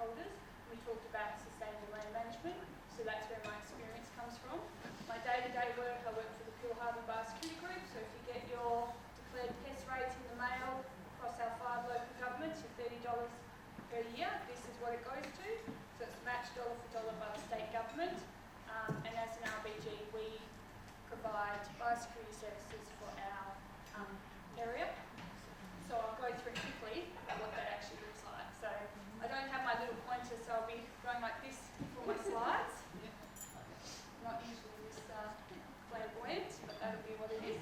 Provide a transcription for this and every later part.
landholders. We talked about sustainable land management, so that's where my experience comes from. My day-to-day work, I work for the Teele Hooper-Worrell PHBG group, so if you get your declared pest rates in the mail across our 5 local governments, your $30 per year, this is what it goes to. So it's matched dollar for dollar by the state government. And as an RBG, we provide biosecurity services for our area. So I'll go through quickly what that actually looks like. So I don't have my little pointer, so I'll be going like this for my slides. Not usually this flamboyant, but that'll be what it is.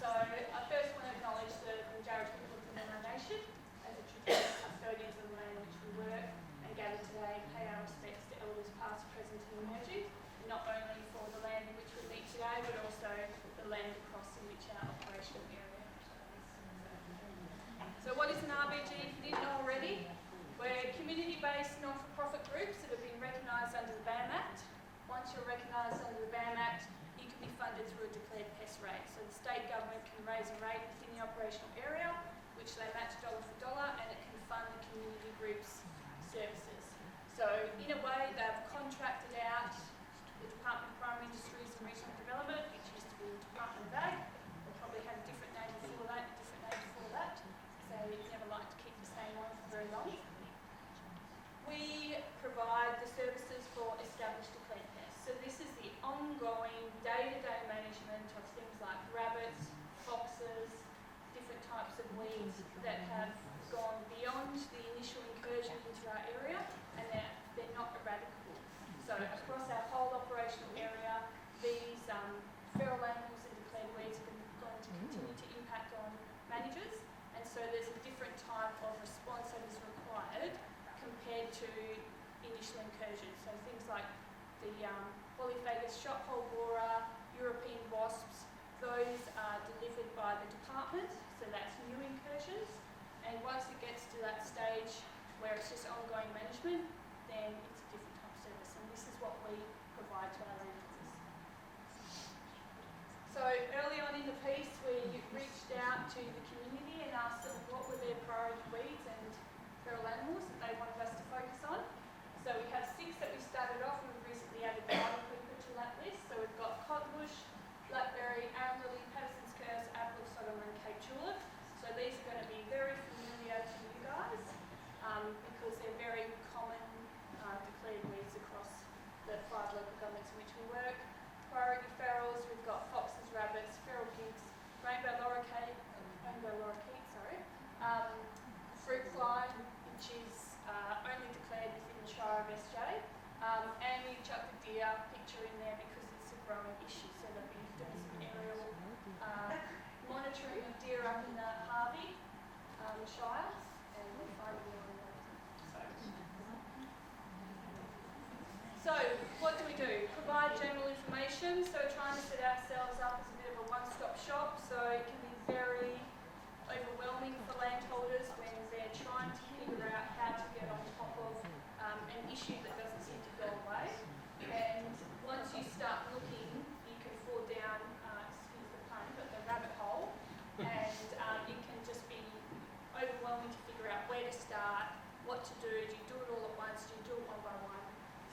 So I first want to acknowledge the Yarloop CRC Nation as a traditional custodians of the land in which we work and gather today and pay our respects to elders past, present and emerging, not only for the land in which we meet today, but also the land across in which our operational area. So what is an RBG, if you didn't know already? We're community-based non-for-profit groups that have been recognised under the BAM Act. Once you're recognised under the BAM Act, you can be funded through a declared pest rate. So the state government can raise a rate within the operational area, which they match dollar for dollar, and it can fund the community group's services. So in a way, they've contracted out the Department of Primary Industries and Regional Development, which used to be the Department of Ag. They probably had a different name before that, a different name before that. So we never like to keep the same one for very long. We provide the services for established declared pests. So this is the ongoing day-to-day management of things like rabbits, foxes, different types of weeds that have gone beyond the initial incursion into our area, and they're not eradicable. So across our whole operational area, these feral animals and declared weeds are going to continue to impact on managers, and so there's a different type of response that is required compared to initial incursions. So things like the polyphagous shothole borer, European wasps, those are delivered by the department, so that's new incursions. And once it gets to that stage where it's just ongoing management, then it's a different type of service, and this is what we provide to our landholders. So early on in the piece, we reached out to the community and asked them what were their priority weeds and feral animals that they wanted us to focus on. So we have 6 that we started off, and we've recently added Yarloop Hooper to that list. So we've got cottonbush, blackberry, arum lily, Patterson's curse, apple, Sodom and Cape tulip. So these are going to be very familiar to you guys because they're very common declared weeds across the 5 local governments in which we work. Priority ferals, we've got foxes, rabbits, feral pigs, rainbow lorikeet, fruit fly, which is only declared within the Shire of SJ, and we chucked the deer picture in there because it's a growing issue, so they'll be doing some aerial monitoring of deer up in the Harvey Shire, and we'll find them on there. So what do? Provide general information, so trying to set ourselves up as a bit of a one-stop shop, so it can be very overwhelming for landholders when they're trying to figure out how to get on top of an issue that doesn't seem to go away. And once you start looking, you can fall down, excuse the pun, but the rabbit hole, and it can just be overwhelming to figure out where to start, what to do you do it all at once, do you do it one by one?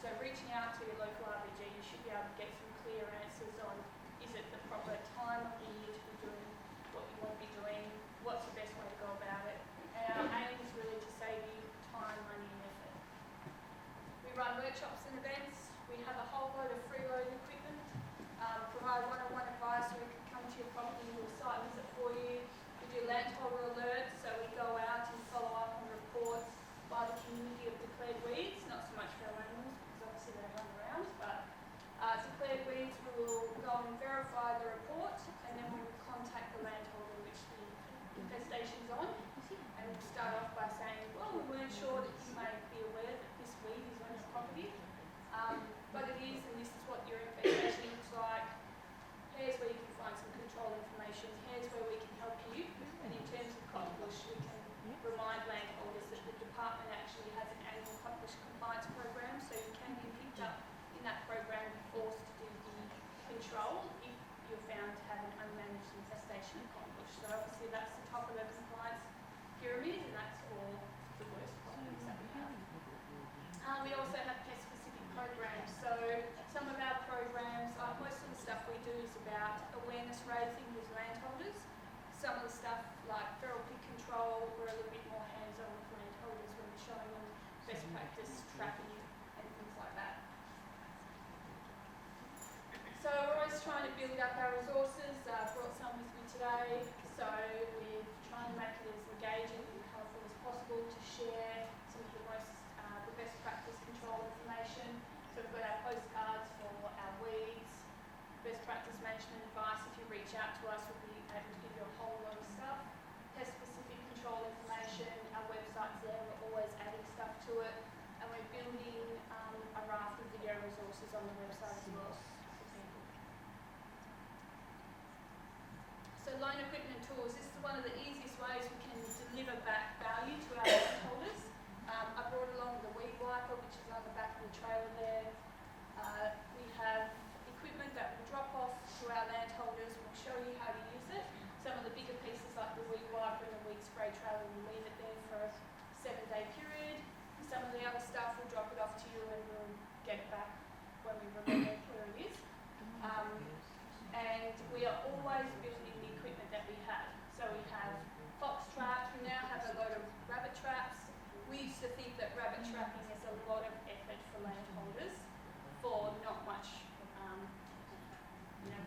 So reaching out to your local RBG, you should be able to get some clear answers on, is it the proper time of the year to be doing what you want to be doing, what's the best way to go about it, and our aim is really to save you time, money and effort. We run workshops and events, we have a whole load of freeloading equipment, provide one-on-one advice so we can come to your property and do a site visit for you. We do landholder alerts, so we go out and follow up on reports by the community of declared weeds, not so much feral animals because obviously they run around, but declared weeds, we will go and verify the report, and then we will contact the landholder which the infestation's on, and we'll start off by saying, well, we weren't sure that you may be aware that this weed is on your property, but it is, and this is what your infestation looks like. Here's where you can find some control information, here's where we can help you, and in terms of cottonbush, we can remind landholders that the department actually has an annual cottonbush compliance program, so you can be picked up in that program and forced to do the control if you're found to have an unmanaged infestation of cottonbush. So obviously that's the top of the compliance pyramid, and that's for the worst problems that we have. about awareness raising with landholders. Some of the stuff like feral pig control, we're a little bit more hands-on with landholders when we're showing them best practice trapping and things like that. So we're always trying to build up our resources. Brought some with me today. So we're trying to make it as engaging and colourful as possible to share some of the best practice control information. So we've got our postcards for our weeds, best practice management advice. If you reach out to us, we'll be able to give you a whole lot of stuff. Pest-specific control information. Our website's there. We're always adding stuff to it, and we're building a raft of video resources on the website as well. So loan equipment and tools, this is one of the easiest ways we can deliver back value to our landholders. I brought along the weed wiper, which is on the back of the trailer there. We have equipment that will drop off to our landholders. We'll show you how to use it. Some of the bigger pieces like the weed wiper and the weed spray trailer, we'll leave it there for a 7-day period. Some of the other stuff, we'll drop it off to you and we'll get it back when we remember where it is. And we are always building the equipment that we have. So we have fox traps, we now have a lot of rabbit traps. We used to think that rabbit trapping is a lot of effort for landholders for not much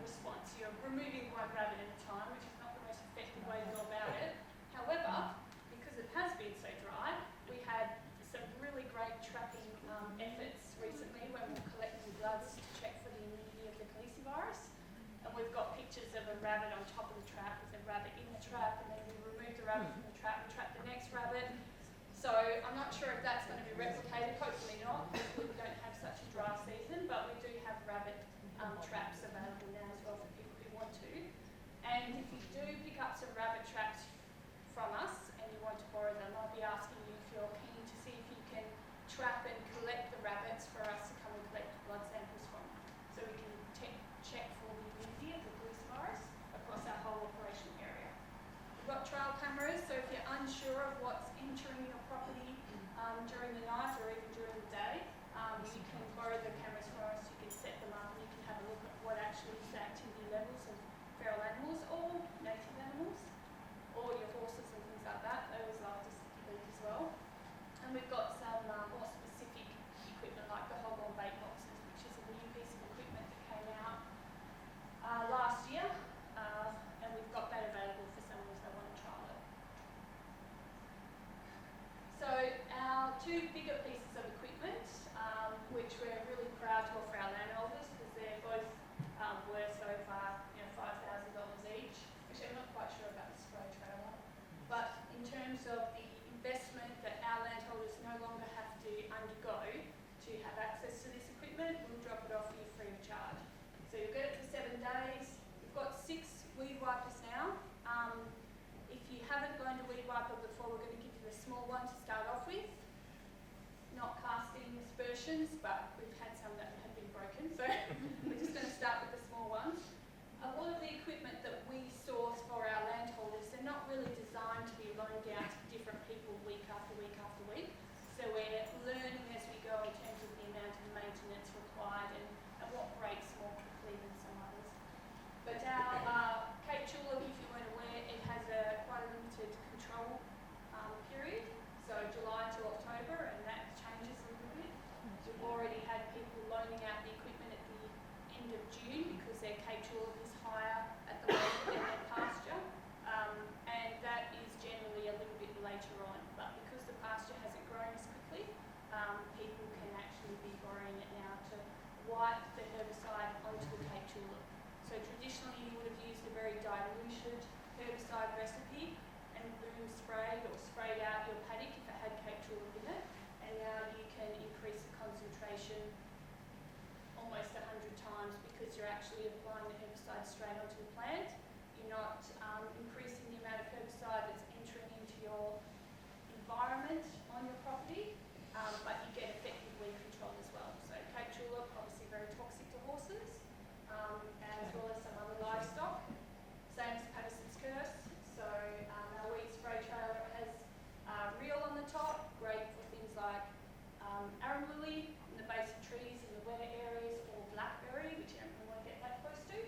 response. You're removing one rabbit at a time, which is not the most effective way to go about it. However, because it has been so dry, we had some really great trapping efforts recently when we were collecting bloods to check for the immunity of the calicivirus. And we've got pictures of a rabbit on top of the trap with a rabbit in the trap, and then we remove the rabbit from the trap and trap the next rabbit. So I'm not sure if that's going to be replicated, hopefully not, because we don't have such a dry season, but we do have rabbit traps available now as well for people who want to. And if you do pick up some rabbit traps from us and you want to borrow them, I'll be asking you if you're keen to see if you can trap and collect the rabbits for us to come and collect blood samples from, so we can check for the immunity of the calicivirus across our whole operation area. We've got trail cameras, so if you're unsure of what's entering your property during the night or even during the day, you can borrow the cameras from us, you can set them up and you can have a look at what actually is the activity levels of feral animals or native animals, or your horses and things like that. They always like to sticky beak as well. And we've got some more specific equipment like the hog-on bait boxes, which is a new piece of equipment that came out last year, and we've got that available for someone if they want to trial it. So our two bigger pieces of equipment, which we're really proud to offer our landholders because they're both worth over $5,000 each, which I'm not quite sure about the spray trailer. But in terms of the investment that our landholders no longer have to undergo to have access to this equipment, we'll drop it off for you free of charge. So you'll get it for 7 days. We've got 6 weed wipers now. If you haven't gone to weed wiper before, we're going to give you the small one to start off with. Not casting aspersions, but we've had some that have been broken, so we're just going to start with the small ones. A lot of the equipment that we source for our landholders, they're not really designed to be loaned out to different people week after week after week. So we're learning as we go in terms of the amount of maintenance required and what breaks more quickly than some others. But our Cape Tulip, if you weren't aware, it has quite a limited control period, so July to October, and that changes a little bit. We've already had people loaning out the equipment at the end of June because their Cape Tulip is higher at the moment than their pasture, and that is generally a little bit later on. But because the pasture hasn't grown as quickly, people can actually be borrowing it now to wipe the herbicide onto the Cape Tulip. So traditionally you would have used a very diluted herbicide recipe and boom sprayed or sprayed out your paddock if it had Cape Tulip in it, and now you can increase the concentration almost 100 times because you're actually applying the herbicide straight onto the plant. You're not increasing the amount of herbicide that's entering into your environment on your property, but you get effective weed control as well. So Cape Tulip, obviously very toxic to horses, as well as some other livestock. Same as Patterson's curse. So our weed spray trailer has reel on the top, great for things like arum lily in the base of trees in the wetter areas, or blackberry, which you don't really want to get that close to.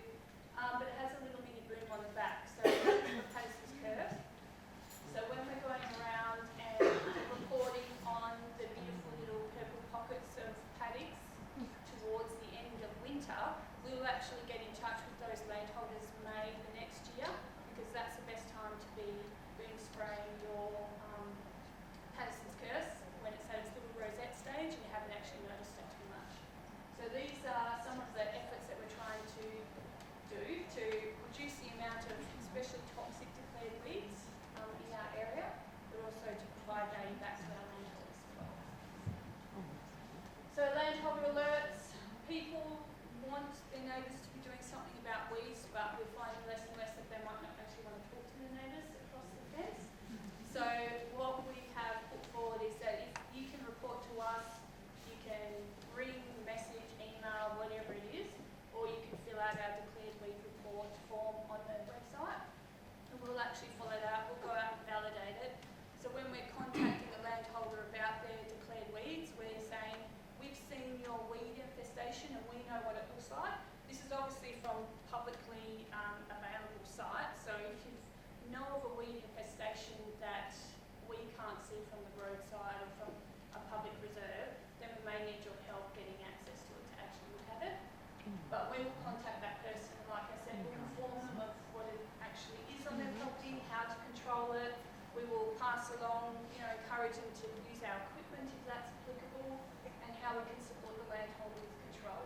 encourage them to use our equipment if that's applicable, and how we can support the landholder with control.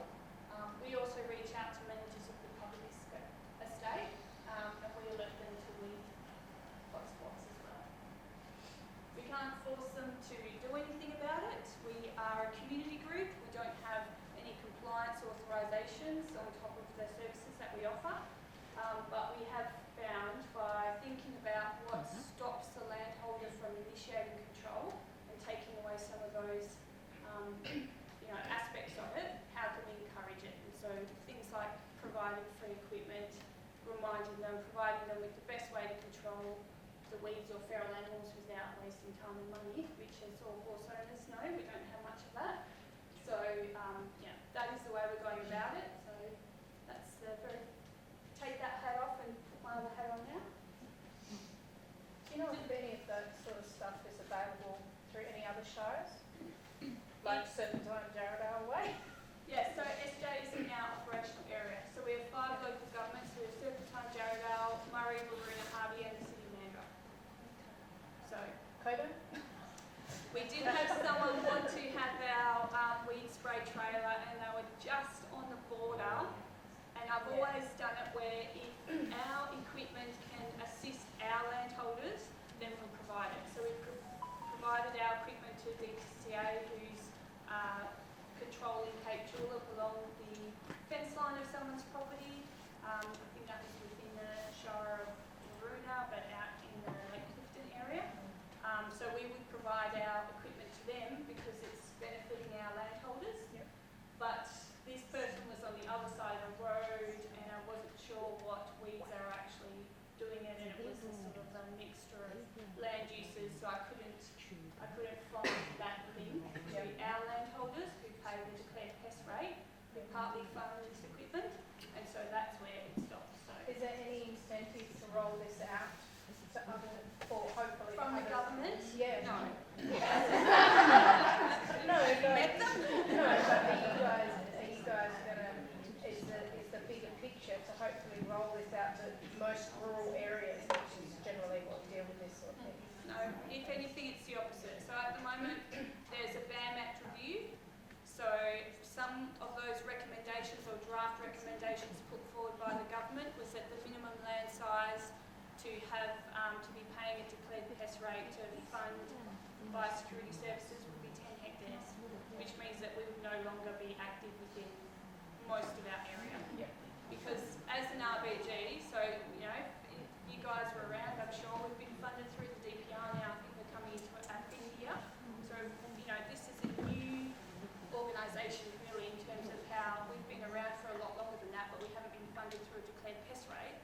We also reach out to managers of the public estate, and we alert them to leave hotspots as well. We can't force them to do anything about it. We are a community group. We don't have any compliance authorisations on top of the services that we offer, but we have found by thinking about what stops the landholder from initiating control and taking away some of those aspects of it, how can we encourage it? And so things like providing free equipment, providing them with the best way to control the weeds or feral animals without wasting time and money, which as all horse owners know, we don't have much of that. So that is the way we're going about it. So that's take that hat off and put my other hat on now. Do you know if any of that sort of stuff is available through any other shows? Like Serpentine, Jarrahdale Way? Yeah, so SJ is in our operational area. So we have 5 local governments. We have Serpentine, Jarrahdale, Murray, Maroona, Harvey and the City of Mandurah. So Coburn? we did have someone want to have our weed spray trailer, and they were just on the border. And I've always done it where if our equipment can assist our landholders, then we'll provide it. So we've provided our equipment to the DCA, who's controlling Cape Julep along the fence line of someone's property. I think that was within the Shire of Maroona, but out in the Lake Clifton area. So we would provide our equipment to them because it's benefiting our landholders. Yep. But this person was on the other side of the road, and I wasn't sure what weeds they were actually doing it, and it was a sort of a mixture of land uses, so I couldn't find that link to our landholders who pay the declared pest rate, who partly fund this equipment, and so that's where it stops. So is there any incentive to roll this out to other, or hopefully from the government? Yeah. No. No, but are you guys gonna, is the bigger picture to hopefully roll this out to most rural areas, which is generally what deal with this sort of thing? No, if anything, it's the opposite. So at the moment, there's a BAM Act review. So some of those recommendations or draft recommendations put forward by the government was that the minimum land size to have to be paying a declared pest rate to fund biosecurity services would be 10 hectares, which means that we would no longer be active within most of our area. Yep. Because as an RBG, so if you guys were around, I'm sure we've been funded through the DPR now. I think we're coming into our 5th year. So this is a new organisation really in terms of how we've been around for a lot longer than that, but we haven't been funded through a declared pest rate.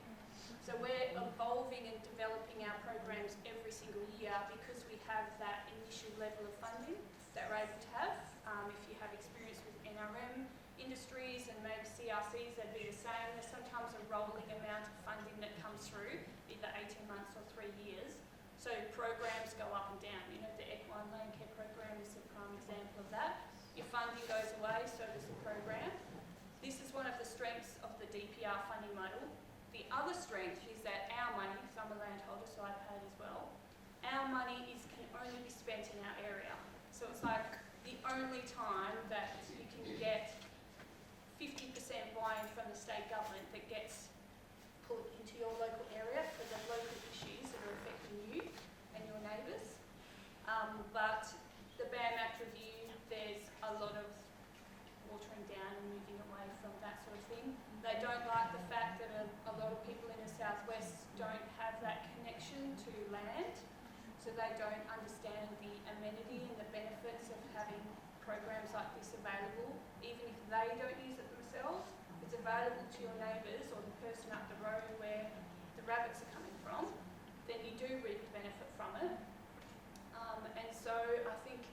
So we're evolving and developing our programs every single year because we have that initial level of funding that we're able to have. If you have experience with NRM industries and maybe CRCs, they'd be the same. There's sometimes a rolling amount of funding that comes through, either 18 months or 3 years. So programs go up and down. The Equine Land Care program is a prime example of that. Your funding goes away, so does the program. This is one of the strengths of the DPR funding model. The other strength is that our money, because I'm a landholder, so I pay as well, our money can only be spent in our area. So it's like the only time that you can get 50% buy-in from the state government that gets pulled into your local area for the local issues that are affecting you and your neighbours. But the BAM Act review, there's a lot of watering down and moving away from that sort of thing. They don't like the fact that a lot of people in the southwest don't have that connection to land, so they don't understand the amenity and the benefits of having programs like this available. Even if they don't use it themselves, it's available to your neighbours or the person up the road where the rabbits are coming from, then you do reap the benefit from it. And so I think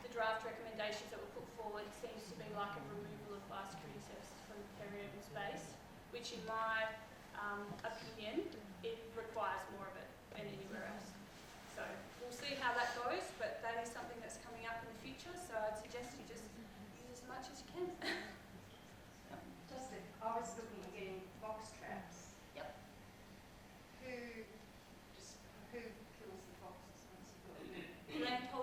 the draft recommendations that were put forward seems to be like a removal of biosecurity services from the peri-urban space, which in my opinion, it requires more of it than anywhere else. So we'll see how that goes, but that is something that's coming up in the future, so I'd suggest you just use as much as you can. Justin, I was looking at getting box traps. Yep. Who kills the foxes once you've got them? Landholders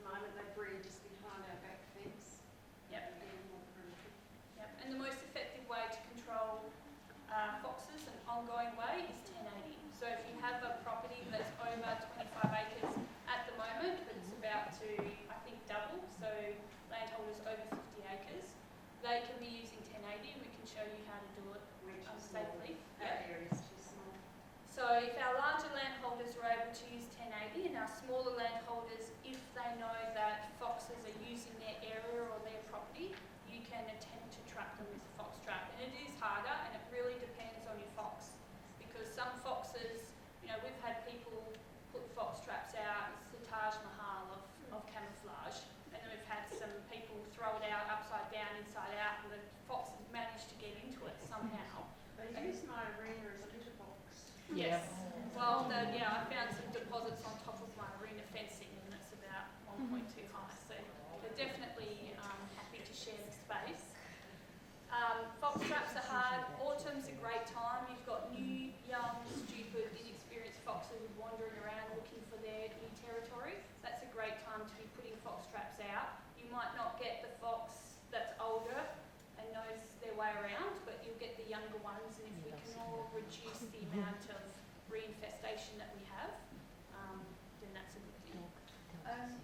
moment, they breed just behind our back fence. Yep. And more primitive. Yep. And the most effective way to control foxes, an ongoing way, is 1080. So if you have a property that's over 25 acres at the moment, but it's about to, I think, double, so landholders over 50 acres, they can be using 1080 and we can show you how to do it Which is safely. Our area's too small. So if our larger landholders are able to use 1080 and our smaller landholders, if they know that foxes are using their area or their property, you can attempt to trap them with a fox trap. And it is harder and it really depends on your fox. Because some foxes, you know, we've had people put fox traps out, it's the Taj Mahal of camouflage. And then we've had some people throw it out upside down, inside out, and the foxes managed to get into it somehow. They use my arena as a litter box. Yes. Well, I found some deposits on top of my arena fencing, and that's about 1.2 high. So they're definitely happy to share the space. Fox traps are hard. Autumn's a great time. You've got new, young, stupid, inexperienced foxes wandering around looking for their new territory. That's a great time to be putting fox traps out. You might not get the fox that's older and knows their way around, but you'll get the younger ones, and if we can all reduce the amount of reinfestation that we have, then that's a good thing.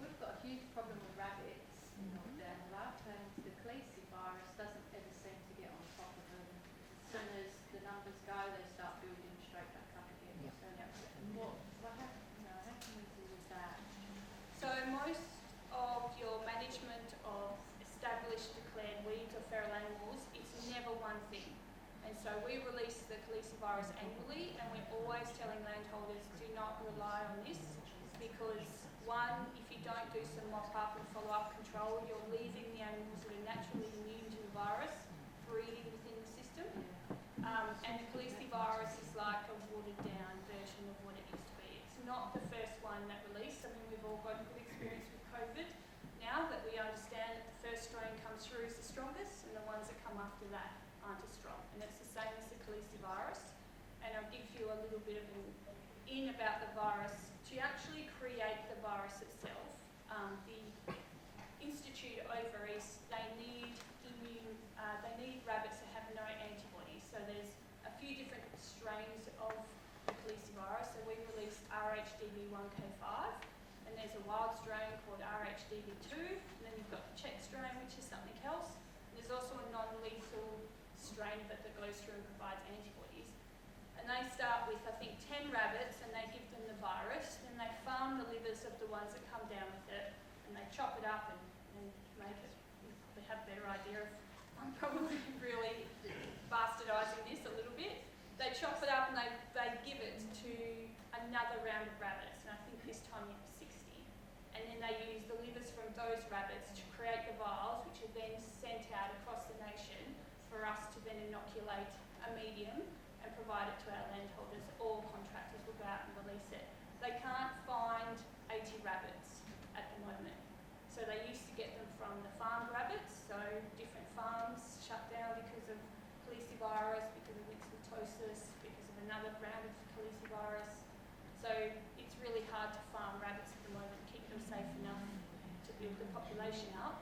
We've got a huge problem with rabbits down the left, and the Cleese virus doesn't ever seem to get on top of them. As soon as the numbers go, they start building straight back up again. So what happens, how can we deal with that? So most of your management of established declared weeds or feral animals, it's never one thing. And so we release the calicivirus annually, and we're always telling landholders do not rely on this, because one, if you don't do some mop-up and follow-up control, you're leaving the animals that are naturally immune to the virus breeding within the system. And the calicivirus is like a watered-down version of what it used to be. It's not the first one that released. I mean, we've all got a good experience with COVID now that we understand that the first strain comes through is the strongest, and the ones that come after that aren't as strong. And it's the same as the calicivirus. And I'll give you a little bit of an in about the virus. To actually create the virus itself, the Institute over East, they need rabbits that have no antibodies. So there's a few different strains of the calicivirus. So we released RHDV1K5, and there's a wild strain called RHDV2, and then you've got the Czech strain, which is something else. And there's also a non-lethal strain of it that goes through and provides antibodies. And they start with, I think, 10 rabbits, and they give them the virus, then they farm the livers of the ones that come down with it, and they chop it up and make it. They have a better idea of, I'm probably really bastardising this a little bit. They chop it up and they give it to another round of rabbits, and I think this time you have 60. And then they use the livers from those rabbits to create the vials, which are then sent out across the nation for us to then inoculate a medium and provide it to our landholders. All contractors will go out and release it. They can't find 80 rabbits at the moment. So they used to get them from the farmed rabbits, so different farms shut down because of calicivirus, because of myxomatosis, because of another round of calicivirus. So it's really hard to farm rabbits at the moment and keep them safe enough to build the population up.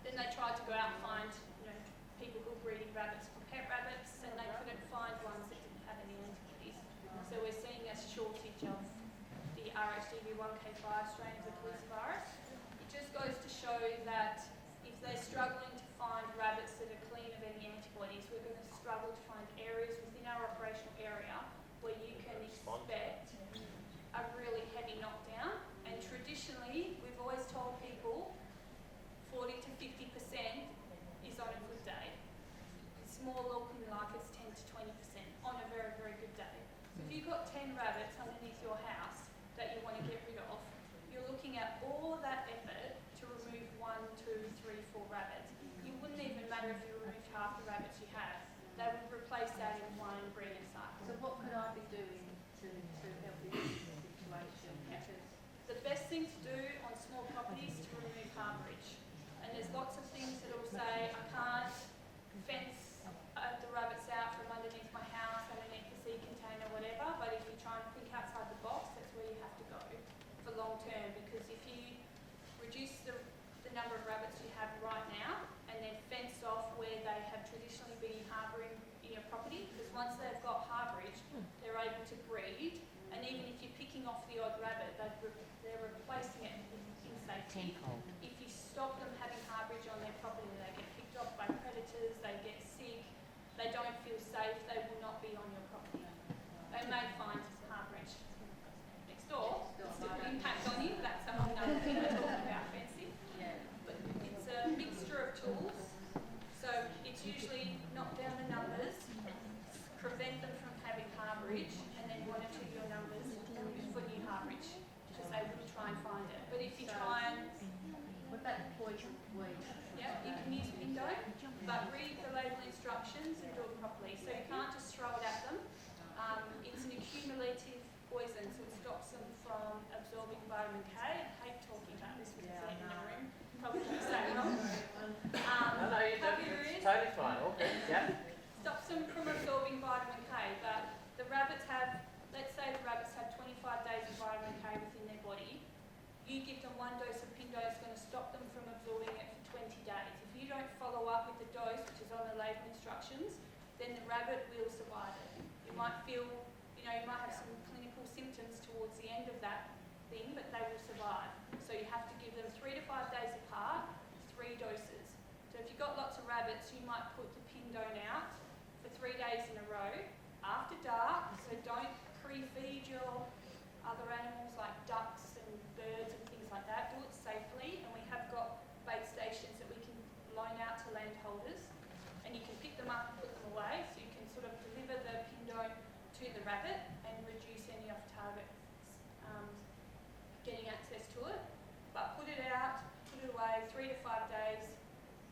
Then they tried to go out and find, people who were breeding rabbits for pet rabbits, and they couldn't find ones that didn't have any antibodies. So we're seeing a shortage of the RHDV1K5 strain of the calicivirus. It just goes to show that if they're struggling to find rabbits that are clean of any antibodies, we're going to struggle to find areas within our operational area where you can expect a really heavy knockdown. And traditionally, we've always told people 40 to 50% is on a good day. It's more looking like it's 10 to 20% on a very, very good day. So if you've got 10 rabbits underneath your house that you want to get rid of, you're looking at all that effort to remove 1, 2, 3, 4 rabbits. It wouldn't even matter if you removed half the rabbits you have. They would replace that in one breeding cycle. So what could I be doing to help this situation? Because the best thing to do on small properties is to remove harbourage. And there's lots of things that will say, I can't fence the rabbits out from underneath my house, underneath the sea container, whatever, but if you try and think outside the box, that's where you have to go for long term, because if you property, they get picked off by predators, they get sick, they don't feel safe, they will not be on your property. They may find harbour next door, it's an impact on you, that's a whole nother thing we're talking about, fencing. But it's a mixture of tools, so it's usually knock down the numbers, prevent them from having harbourage, and then monitor your numbers for new harbourage, because they will try and find it. But if you try and, What about the poison weed? yeah, you can use Pindo, but read the label instructions and do it properly. So you can't just throw it at them. It's an accumulative poison, so it stops them from absorbing vitamin K. I hate talking about this because they're in the room. Probably going to say it wrong. No, you don't. It's totally fine. All good. Yeah. Stops them from absorbing vitamin K, but the rabbits have, let's say the rabbits have 25 days of vitamin K within their body. You give them one dose of Pindo, it's going to stop them from absorbing it for 20 days. If you don't follow up with the dose, which is on the label instructions, then the rabbit will survive it. You might feel, you might have some clinical symptoms towards the end of that thing, but they will survive. So you have to give them 3 to 5 days apart, 3 doses. So if you've got lots of rabbits, you might put the Pindone out for 3 days in a row after dark, so don't pre-feed your other animals like ducks and birds and things like that. Do it safely, and we have got bait stations that we can loan out to landholders, and you can pick them up and put them away, so you can sort of deliver the Pindone to the rabbit and reduce any off-target getting access to it. But put it out, put it away 3 to 5 days,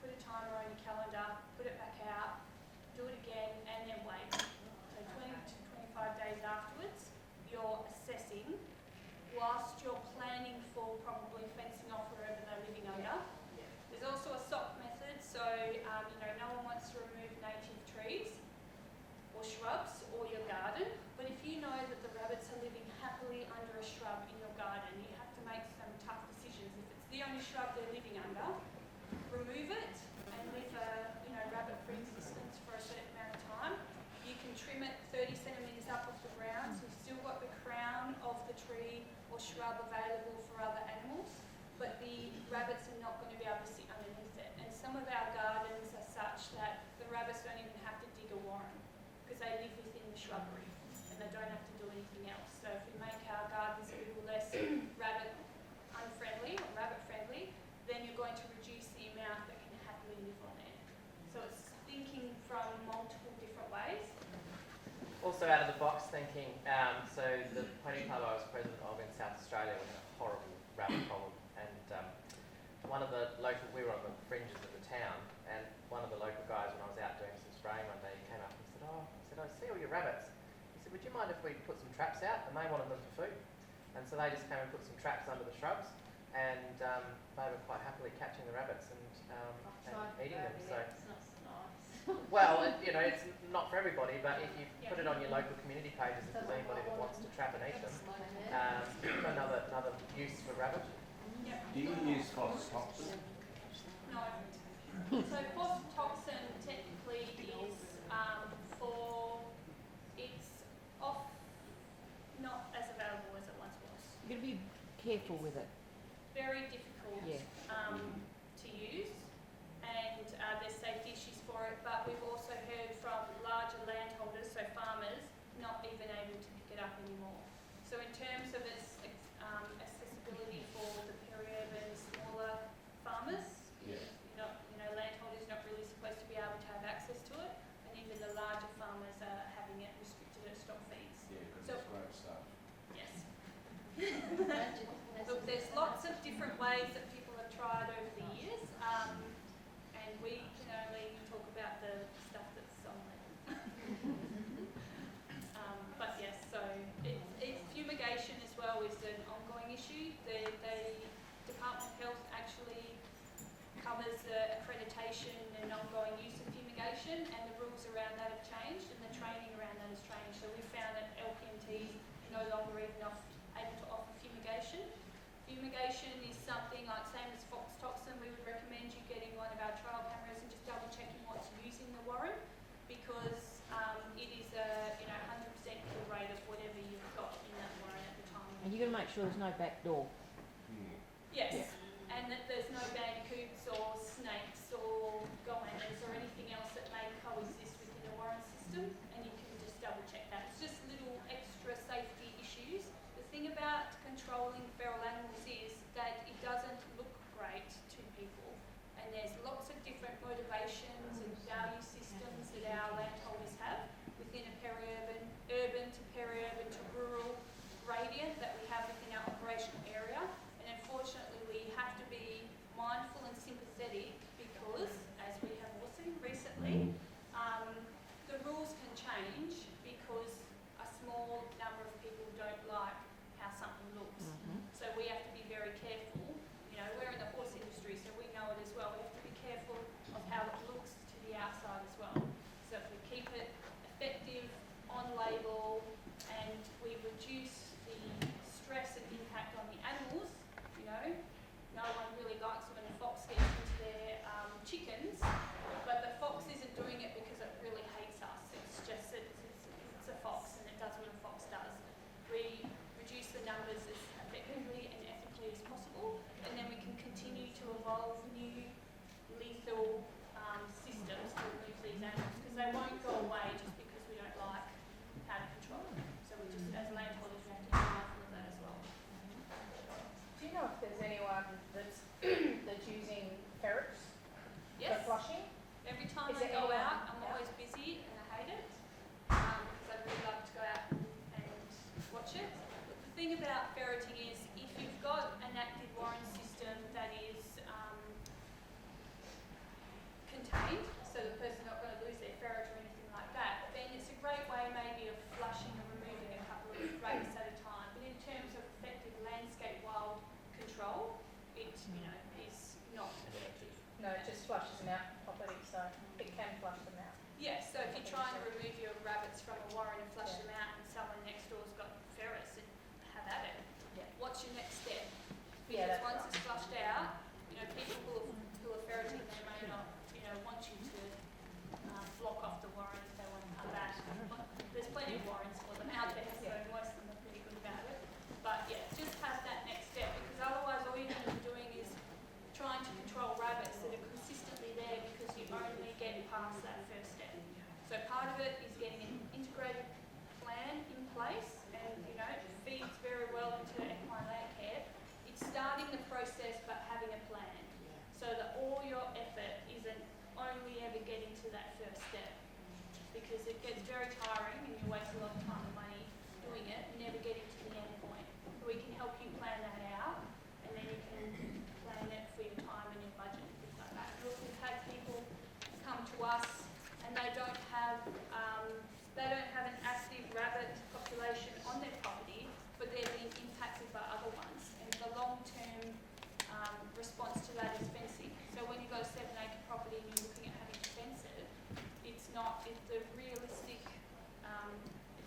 put a timer on your calendar, put it back out, do it again, and then wait. So 20 to 25 days afterwards, you're assessing whilst you're planning for probably fencing off wherever they're living under. There's also a sock method, so no one wants to remove native trees or shrubs or your garden, but if you know that the rabbits are living happily under a shrub in your garden, you have to make some tough decisions. If it's the only shrub they're living under, remove it and leave a rabbit-free existence for a certain amount of time. You can trim it 30 centimetres up off the ground, so you've still got the crown of the tree or shrub available for other animals, but the rabbits are not going to be able to sit underneath it. And some of our gardens are such that the rabbits don't even have to dig a warren because they live within the shrubbery and they don't have to do anything else. So if we make our gardens a little less rabbit unfriendly or rabbit friendly, then you're going to reduce the amount that can happily live on there. So it's thinking from multiple different ways. Also out of the box thinking, so the pony club I was president of in South Australia was a horrible rabbit problem, and we were on the fringes of the town, and one of the local guys, when I was out doing some spraying one day, he came up and said, I see all your rabbits. He said, would you mind if we put some traps out? And they wanted them for food. And so they just came and put some traps under the shrubs, and they were quite happily catching the rabbits and eating them. So, it's not so nice. well, it's not for everybody, but if you put it on your local community pages, if there's anybody that wants to trap and eat them, another use for rabbit. Yeah. Do you use phosphotoxin? No. So phosphotoxin technically is it's not as available as it once was. You've got to be careful with it. Very difficult Yeah. to use, and there's safety issues for it, but we've also heard from larger landholders, so farmers, not even able to pick it up anymore. So in terms of its accessibility for the peri-urban smaller farmers, landholders not really supposed to be able to have access to it, and even the larger farmers are having it restricted at stock feeds. Yeah, because So- it's great stuff. Yes. Look, there's lots of different ways that people have tried over the years, and we can only talk about the stuff that's on there. But yes, so it's fumigation as well is an ongoing issue. The Department of Health actually covers the accreditation and ongoing use of fumigation, and the rules around that have changed and the training around that has changed. So we found that LPMTs no longer even able to offer fumigation. Fumigation is something like same as fox toxin. We would recommend you getting one of our trial cameras and just double checking what's using the warren, because it is a 100% kill rate of whatever you've got in that warren at the time. And you've got to make sure there's no back door. Yes, and that there's no bandicoots or snakes or system, and you can just double check that. It's just little extra safety issues. The thing about controlling feral animals is that it doesn't look great to people, and there's lots of different motivations and value systems that our landholders have within a peri-urban, urban to peri-urban to rural gradient that we have within our operational area. And unfortunately, we have to be mindful and sympathetic because, as we have all seen recently, the rules can change because a small number of people don't like how something looks. So we have to be very careful. You know, we're in the horse industry, so we know it as well. We have to be careful of how it looks to the outside as well. So if we keep it effective, on label, and we reduce the stress and impact on the animals, you know, no one really likes when a fox gets into their chickens, but the fox isn't doing it because it really hates us. It's just that it's a fox and it does what a fox does. We reduce the numbers as effectively and ethically as possible, and then we can continue to evolve new lethal systems to remove these animals, because they won't go away just because we don't like how to control them. So we just, as landholders, we have to be mindful of that as well. Do you know if there's anyone that's that's using ferrets Yes. for flushing? Every time Is I there go anyone? out, I'm Yeah. always busy and I hate it because I really love to go out and watch it. But the thing about ferreting is if you've got an active warren system that is contained, so the person's not going to lose their ferret or anything like that, then it's a great way maybe of flushing and removing a couple of rabbits at a time. But in terms of effective landscape wild control, it, you know, is not effective. No, it just flushes them out properly, so it can flush them out. Yes, so if you're trying to remove your rabbits from a warren and flush them out and someone next door's got ferrets, and have at it. Yeah. What's your next step? Yeah, Because that's once right. it's flushed out, you know, people who are ferreting, they may not, you know, want you to block off the warren if they want to come back. But there's plenty of warrens for them out there, so most of them are pretty good about it. But yeah, just have that next step, because otherwise all you're going to be doing is trying to control rabbits that are consistently there because you only get past that first step. So part of it is getting an integrated plan in place, and you know, it feeds very well into equine land care. It's starting the process but having a plan, so that all your effort isn't only ever getting to that first step, because it gets very tiring and you waste a lot of time and money doing it and never getting to the end point. We can help you plan that out, and then you can plan it for your time and your budget and things like that. Look, we've had people come to us and they don't have an active rabbit population on their property, but they're being impacted by other ones, and the long-term response to that is fencing. So when you've got a 7-acre property and you're looking at having to fence it, it's the realistic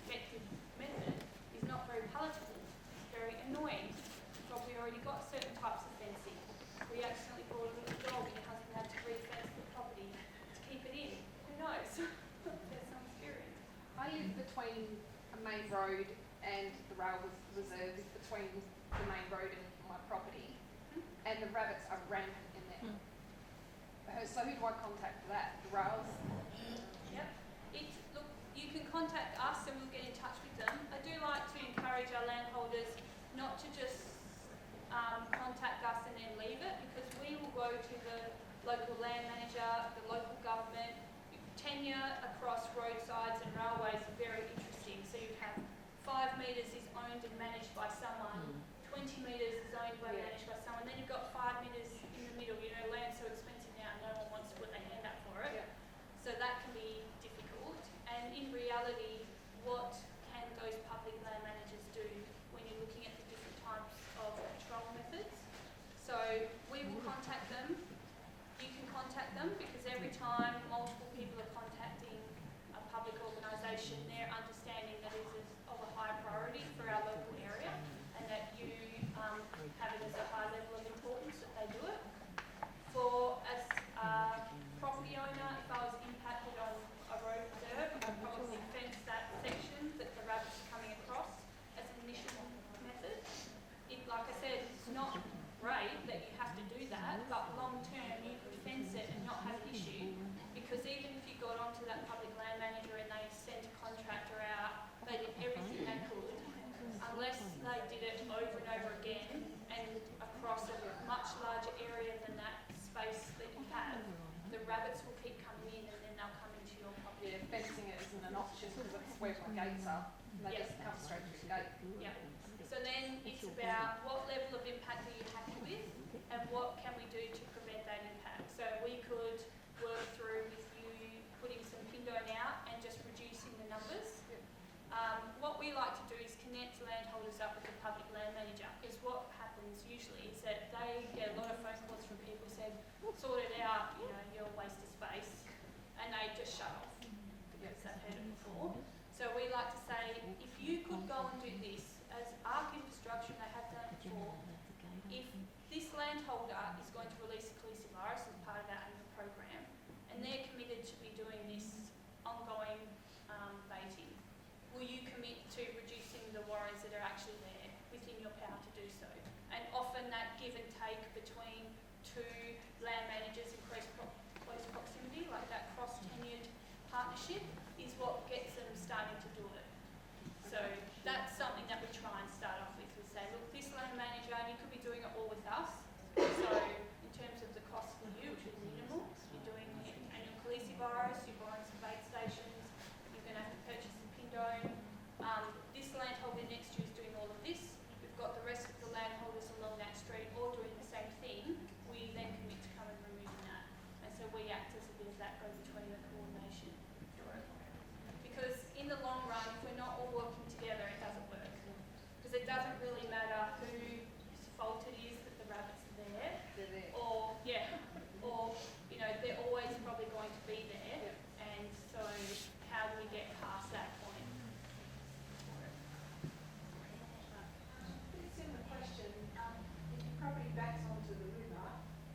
effective method is not very palatable. It's very annoying. You've probably already got certain types of fencing. We accidentally brought a little dog and your husband had to re-fence the property to keep it in. Who knows? There's some experience. I live between a main road and the rail reserve is between the main road and my property, and the rabbits are rampant in there. So who do I contact for that? The rails? Yep. Look, you can contact us and we'll get in touch with them. I do like to encourage our landholders not to just contact us and then leave it, because we will go to the local land manager, the local government. Tenure across roadsides and railways is very interesting. So you have 5 metres is owned and managed by someone, 20 metres is owned and managed by someone, then you've got 5 metres in the middle. You know, land's so expensive now, no one wants to put their hand up for it. Yeah. So that can be difficult. And in reality, what can those public land managers do when you're looking at the different types of control methods? So we will contact them. You can contact them, because every time multiple people are contacting a public organisation, they're understanding that it is of a high priority for our local area, and that you have it as a high level of importance that they do it. For as a property owner, if I was impacted on a road reserve, I'd probably fence that section that the rabbits are coming across as an initial method. Like I said, it's not great that you have to do that, but long term you could fence it and not have an issue, where my gates are, and they Yeah. just come straight through the gate. Yeah. So then it's about what level of impact are you happy with, and what can we do to prevent that impact. So we could work through with you putting some pindone out and just reducing the numbers. What we like to do is connect landholders up with the public land manager, because what happens usually is that they get a lot of phone calls from people saying, sort it out, you know, you're a waste of space, and they just shut off because they've heard it before. So we like to say, if you could go and do this, as ARC Infrastructure, they have done it before, if this landholder is going to release a calicivirus as part of our annual program, and they're committed to be doing this ongoing baiting, will you commit to reducing the warrants that are actually there within your power to do so? And often that give and take between two land managers in close proximity, like that cross-tenured partnership, is what gets them starting to do it. So that's something that we try and start off with. We say, look, this land manager, and you could be doing it all with us. So in terms of the cost for you, which is minimal, you're doing the annual calicivirus, you're buying some bait stations, you're going to have to purchase some pindone. This landholder next to you is doing all of this. We've got the rest of the landholders along that street all doing the same thing. We then commit to come and removing that. And so we act as a bit of that go-between the coordination. Because in the long run, if we're not all working together, it doesn't work. Because it doesn't really matter whose fault it is that the rabbits are there. They're there. Or, yeah, or, you know, they're always probably going to be there. And so how do we get past that point? Pretty similar question. If your property backs onto the river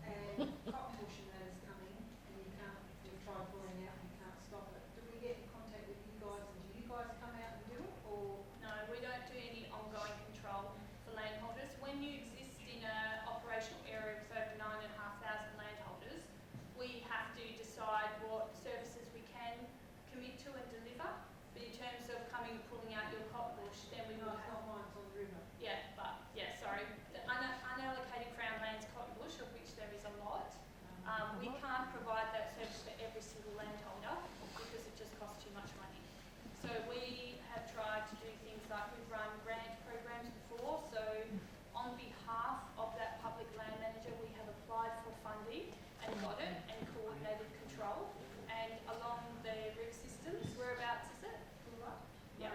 and cottonbush and that is coming and you can't, you try pouring out and you can't stop it, do we get in contact with you guys and do you guys come out and do it, or? No, we don't do any ongoing control for landholders. When you exist in an operational area with over 9,500 landholders, we have to decide what services we can commit to and deliver. But in terms of coming and pulling out your cottonbush, then we No, will it's have. not mine, it's on the river. Sorry. The unallocated Crown Lands cottonbush, of which there is a lot, we can't provide that service for every single landholder because it just costs too much money. So we have tried to do things like we've run grant programs before. So on behalf of that public land manager, we have applied for funding and got it, and coordinated control. And along the river systems, whereabouts is it? Yeah.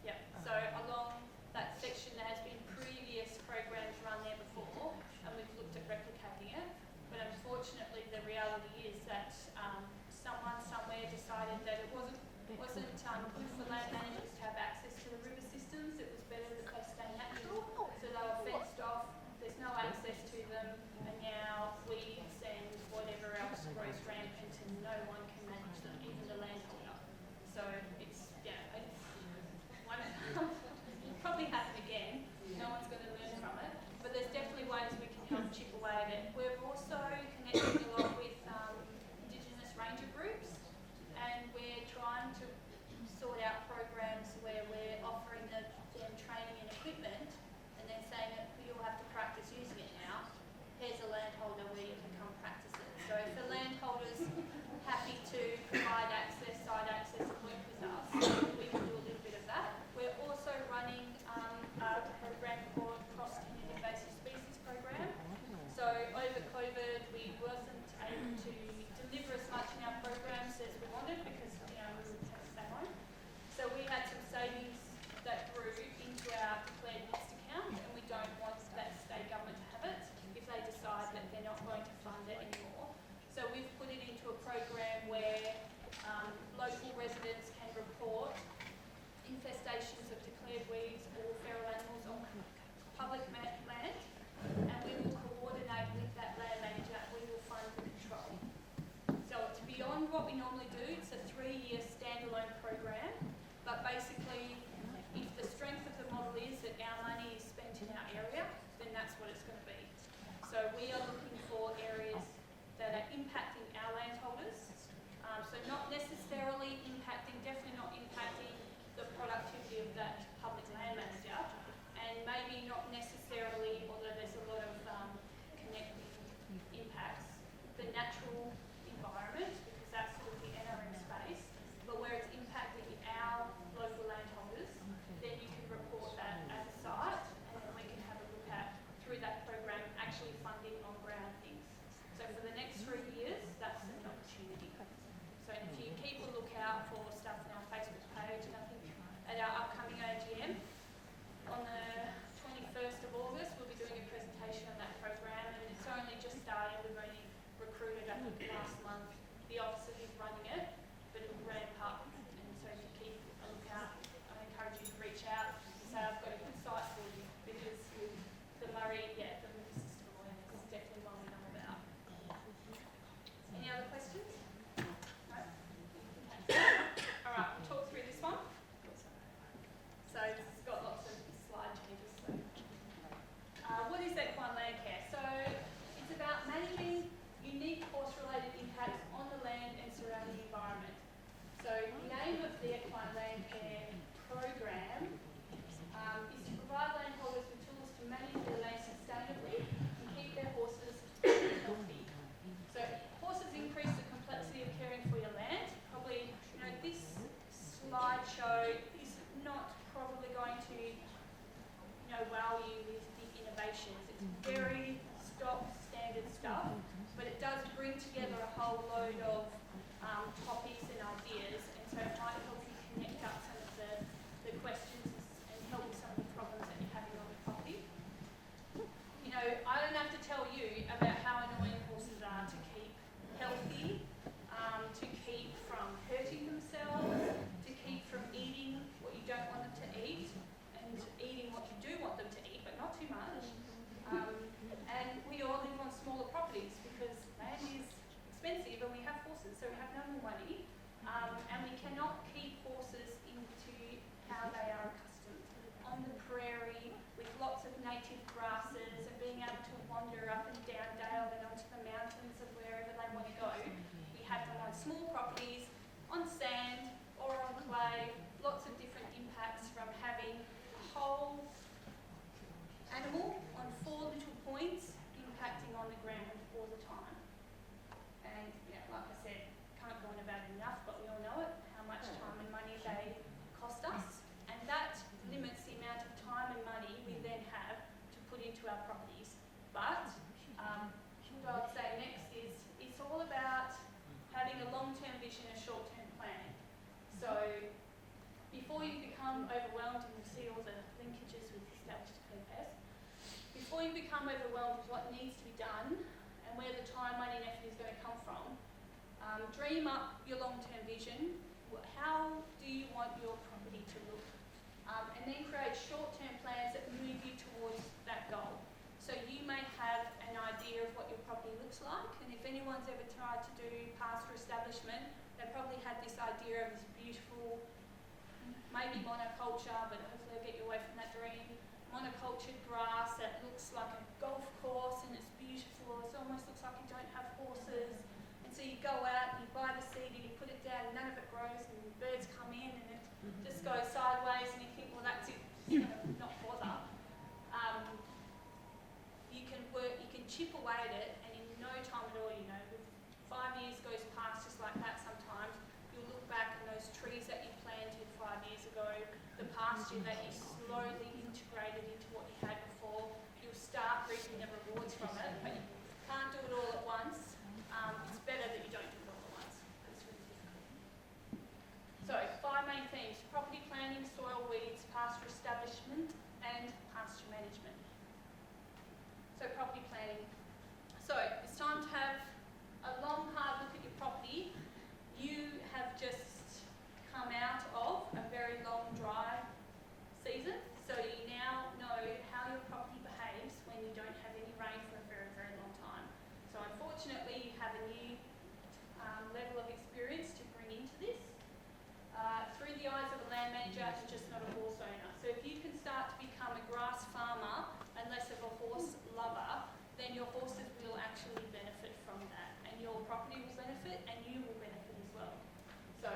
Yeah. So along that section, there has been previous programs run there before, and we've looked at replicating it. But unfortunately, the reality is that someone somewhere decided that it wasn't good for land managers to have access to the river systems. It was better that they stay natural. So they were fenced off. There's no access to them, and now weeds and whatever else grows rampant, and no one can manage them, even the landholder. So it's one probably happen again. No one's going to learn from it, but there's definitely ways we can help chip away at it. We're also connecting a lot with Indigenous ranger groups, and we're trying to sort out programs where we're offering them training and equipment, and then saying that you'll have to practice using it now. Here's a landholder where you can come practice it. So if the landholder's happy to provide access, site access, and work with us, we can do a little bit of that. We're also running a program called Cross-Tenured Invasive Species Program. So over COVID, we wasn't able to deliver as much in our programs as we wanted because, we would have to stay home. So we had some savings that grew into our declared mixed account, and we don't want that state government to have it if they decide that they're not going to fund it anymore. So we've put it into a program where local residents can report infestations of declared weeds or feral animals on public land, and we will coordinate with that land manager and we will fund the control. So it's beyond what we normally do. It's a 3-year standalone program, but basically if the strength of the model is that our money is spent in our area, then that's what it's going to be. So we are looking for areas that are impacting our landholders, so not necessarily impacting, definitely not impacting the productivity of that public land manager, and maybe not necessarily, although there's a lot of connecting impacts, the natural environment, because that's sort of the NRM space, but where it's impacting our last month. The officer who's running it, but it will ramp up. And so if you keep a lookout, I encourage you to reach out and say, I've got a good site for you, because the Murray, the river system awareness is definitely one we know about. Any other questions? No? All right, we'll talk through this one. So this has got lots of slide changes. So, what is equine land care? So it's about managing unique horse-related impacts on the land and surrounding environment. So the aim of the equine land care program is to provide landholders with tools to manage their land sustainably and keep their horses healthy. So horses increase the complexity of caring for your land. Probably, this slideshow is not probably going to, wow you with the innovations. It's very stock standard stuff, but it does bring together a whole load of topics and ideas, and so it might help you connect up some of the questions and help with some of the problems that you're having on the property. I don't have to tell you about how annoying horses are to keep healthy, to keep from hurting themselves, to keep from eating what you don't want them to eat, and eating what you do want them to eat, but not too much. And we all live on smaller properties because land is expensive and we have horses, so we have no more money. And we cannot keep horses into how they are accustomed. On the prairie, with lots of native grasses and being able to wander up and down dale and onto the mountains of wherever they want to go. We have them on small properties, on sand or on clay, lots of different impacts from having a whole animal on 4 little points impacting on the ground all the time. And like I said, can't go on about it enough, but we all know it, how much time and money they cost us. And that limits the amount of time and money we then have to put into our properties. But what I'd say next is it's all about having a long-term vision and short-term planning. So before you become overwhelmed, and you'll see all the linkages with established PPS, before you become overwhelmed with what needs to be done and where the time, money and effort is going to come from, dream up your long-term vision. How do you want your property to look? And then create short-term plans that move you towards that goal. So you may have an idea of what your property looks like, and if anyone's ever tried to do pasture establishment, they probably had this idea of this beautiful, maybe monoculture, but hopefully I'll get you away from that dream, monocultured grass that looks like a golf course and it's beautiful. It almost looks like you don't have horses. And so you go out and you buy the seed and you put it down and none of it grows and birds come in and it just goes sideways and you think, well, that's it, not bother. You can chip away at it, and in no time at all, with 5 years goes past just like that sometimes, you'll look back and those trees that you planted 5 years ago, the pasture that you slowly integrated into what you had before, you'll start reaping the rewards from it, but you can't do it all at once. It's better that you don't do it all at once. It's really difficult. So, 5 main themes: property planning, soil weeds, pasture establishment, and pasture management. So property planning. So it's time to have a long, hard look at your property. You have just come out of a very long, dry season. So you now know how your property behaves when you don't have any rain for a very, very long time. So unfortunately, you have a new level of experience to bring into this. Through the eyes of a land manager and just not a horse owner. So if you can start to become a grass farmer and less of a horse lover, then your horses will actually benefit from that, and your property will benefit and you will benefit as well. So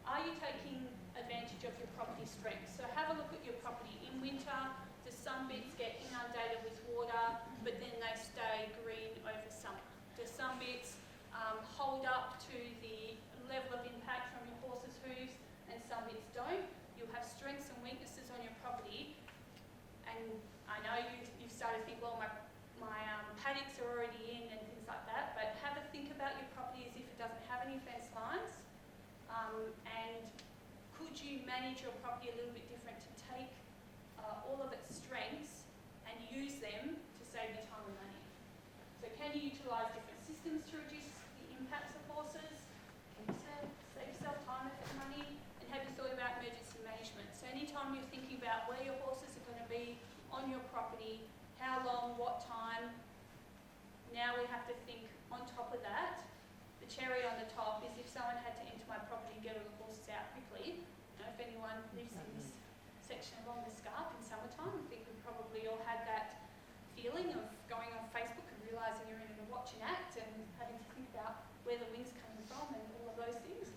are you taking advantage of your property strengths? So have a look at your property. In winter, do some bits get inundated with water, but then they stay green over summer? Do some bits hold up to the level of impact from your horse's hooves, and some bits don't? You'll have strengths and weaknesses on your property, and I know you've started to think, well, my paddocks are already in and things like that, but have a think about your property as if it doesn't have any fence lines, and could you manage your property a little bit different to take all of its strengths and use them to save you time and money? So can you utilise different systems to reduce the section along the scarp in summertime. I think we've probably all had that feeling of going on Facebook and realising you're in a watching act and having to think about where the wind's coming from and all of those things.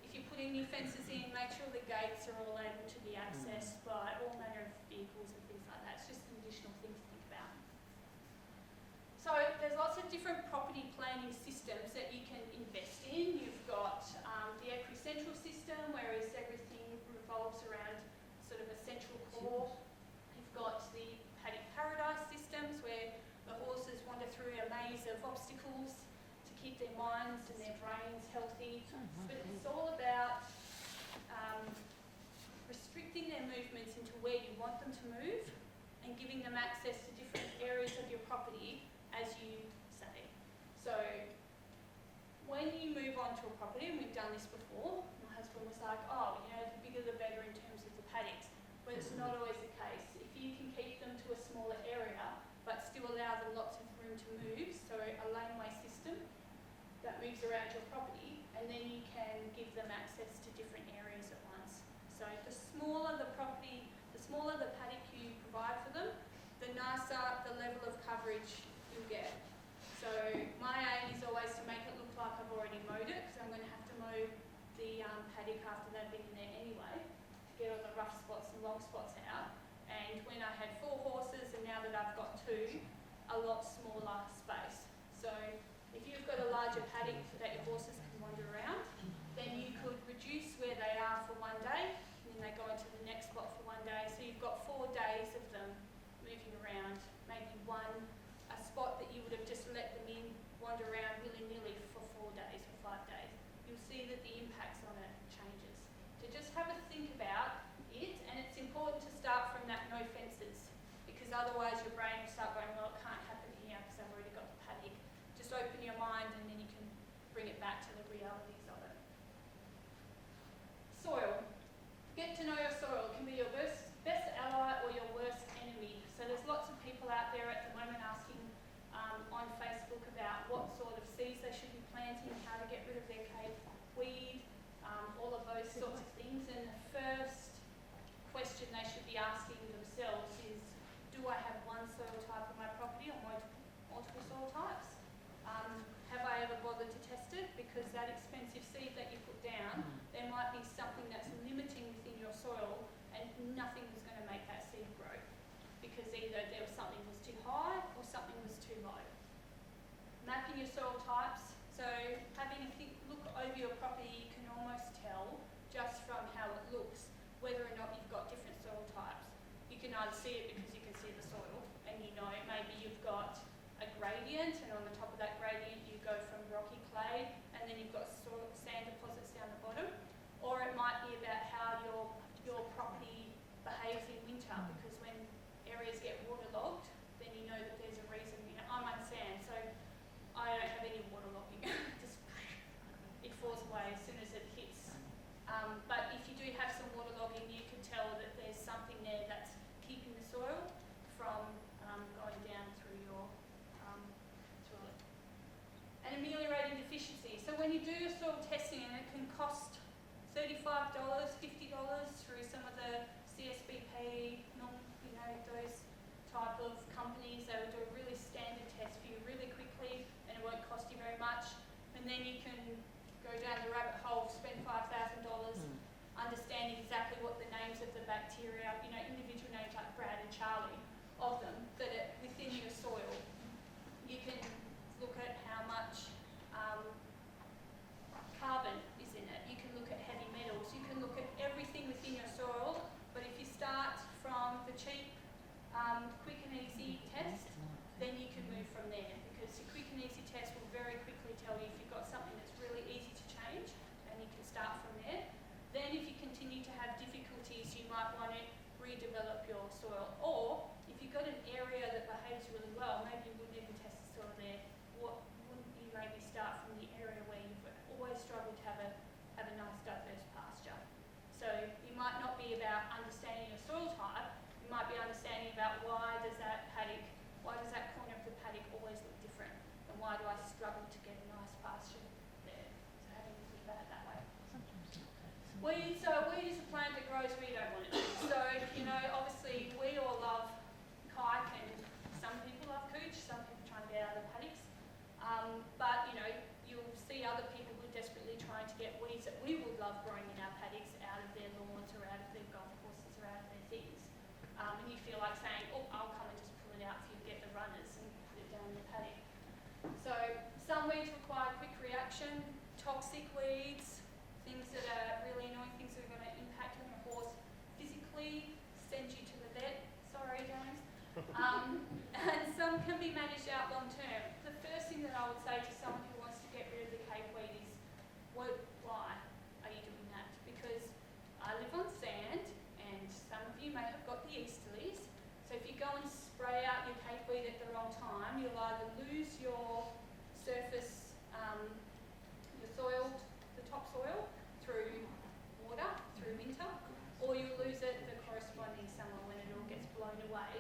If you're putting new fences in, make sure the gates are all able to be accessed by all manner of vehicles and things like that. It's just an additional thing to think about. So there's lots of different property planning systems that you can invest in. You've got the Equity Central system, whereas everything revolves around sort of a central core. You've got the Paddock Paradise systems, where the horses wander through a maze of obstacles to keep their minds and their brains healthy. But it's all about restricting their movements into where you want them to move and giving them access to different areas of your property as you say. So when you move on to a property, and we've done this before, my husband was like, oh, you know, the bigger the better in terms of the paddocks, but it's not always the case. If you can keep them to a smaller area, but still allow them lots of room to move, so a laneway system that moves around your property, and then you can give them access to different areas at once. So the smaller the property, the smaller the paddock you provide for them, the nicer the level of coverage you'll get. So my aim is always to make it look like I've already mowed it, because I'm going to have to mow the paddock after they've been in there anyway, to get all the rough spots and long spots out. And when I had 4 horses, and now that I've got 2, a lot smaller space. So if you've got a larger paddock that your horses can wander around, then you could reduce where they are for one day, and then they go into the next spot for one day. So you've got 4 days of them moving around, maybe a spot that you would have just let them in, wander around willy-nilly for 4 days or 5 days. You'll see that the impacts on it changes. So just have a think about it, and it's important to start from that no fences, because otherwise your brain will start going, well, it can't happen here because I've already got the paddock. Just open your mind, and then you can bring it back to the realities of it. Soil. Get to know your soil. It can be your best ally or your worst enemy. So there's lots of people out there at the moment asking on Facebook about what sort of seeds they should be planting, how to get rid of their cave weed, all of those sorts of things. And the first question they should be asking themselves is, do I have one soil type on my property or multiple soil types? Have I ever bothered to test it? Because that expensive seed that you put down, there might be something that's limiting within your soil, and nothing was going to make that seed grow, because either there was something was too high or something was too low. Mapping your soil types. So having a look over your property, you can almost tell just from how it looks whether or not you've got different soil types. You can either see it because you can see the soil, and you know maybe you've got a gradient, and on the top of that gradient you go from rocky clay, and then you've got sand deposits down the bottom. Or it might be about how your property behaves in winter, because when areas get waterlogged, then you know that there's a reason. You know, I'm on sand, so I don't have any waterlogging. Just it falls away as soon as it hits. But if you do have some waterlogging, you can tell that there's something there that's keeping the soil from going down through your through it. And ameliorating deficiency. So when you do your soil testing, and it can cost $35, $50 through some of the CSBP, those type of companies. They will do a really standard test for you really quickly, and it won't cost you very much. And then you can go down the rabbit hole, spend $5,000, understanding exactly what the names of the bacteria, individual names like Brad and Charlie of them, that are within your soil. You can look at how much carbon is in it. You can look at heavy metals. You can look at everything within your soil. But if you start from the cheap, quick and easy test, then you can move from there, because the quick and easy test will very quickly tell you if you've got something that's really easy to change, and you can start from there. Then if you continue to have difficulties, you might want to redevelop your soil. Or if you've got an area that behaves really well, maybe you wouldn't even test the soil there. Wouldn't you maybe start from the area where you've always struggled to have a nice diverse pasture? So you might not be about understanding your soil type, you might be understanding about why does that corner of the paddock always look different, and why do I struggle to get a nice pasture there? So having to think about it that way. Weeds. So a weed is a plant that grows where you don't want it to. So weeds that we would love growing in our paddocks out of their lawns or out of their golf courses or out of their things. And you feel like saying, oh, I'll come and just pull it out for you, get the runners and put it down in the paddock. So some weeds require quick reaction, toxic weeds, things that are really annoying, things that are going to impact on your horse physically, send you to the vet. Sorry, James. And some can be managed out long term. The first thing that I would say to someone who wants to get rid of the cape weed is, why are you doing that? Because I live on sand, and some of you may have got the easterlies. So if you go and spray out your cape weed at the wrong time, you'll either lose your surface, your soil, the topsoil, through water, through winter, or you'll lose it the corresponding summer when it all gets blown away.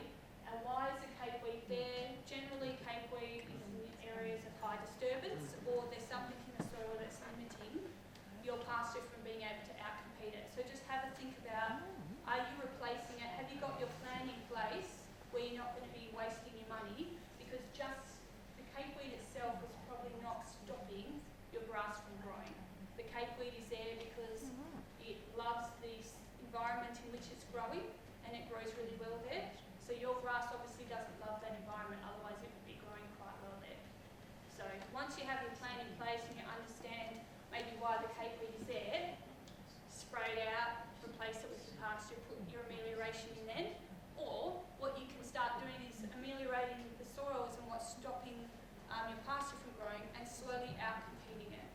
And why is the cape weed there? Generally, cape weed is in areas of high disturbance, or there's something in the soil that's limiting your pasture from being able to outcompete it. So just have a think about, are you replacing it? Have you got your plan in place where you're not going to be wasting your money? Because just the cape weed itself is probably not stopping your grass from growing. The cape weed is there because it loves the environment in which it's growing, and it grows really well there. So your grass obviously doesn't love that environment, otherwise it would be growing quite well there. So once you have your plan in place and you understand maybe why the cape weed is there, spray it out, replace it with your pasture, put your amelioration in then. Or what you can start doing is ameliorating the soils and what's stopping your pasture from growing, and slowly out-competing it.